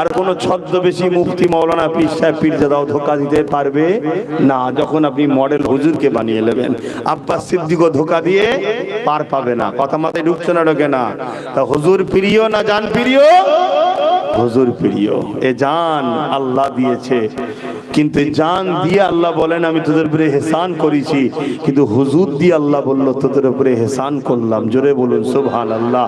আর কোনো ছদ্মবেশী মুফতি, মাওলানা, পীর সাহেব, পীরজাদাও ধোঁকা দিতে পারবে না। যখন আপনি মডেল হুজুরকে বানিয়ে নেবেন, আব্বাস সিদ্দিকও ধোঁকা দিয়ে পার পাবে না। কথা মাথায় ঢুকছে না, ঢোকে না? তা হুজুর প্রিয় না জান প্রিয়? হুজুর প্রিয়। এ জান আল্লাহ দিয়েছে, কিন্তু জান দিয়ে আল্লাহ বলেন আমি তোদের উপরে ইহসান করেছি, কিন্তু হুজুর দিয়ে আল্লাহ বলল তোদের উপরে ইহসান করলাম। জোরে বলুন সুবহানাল্লাহ।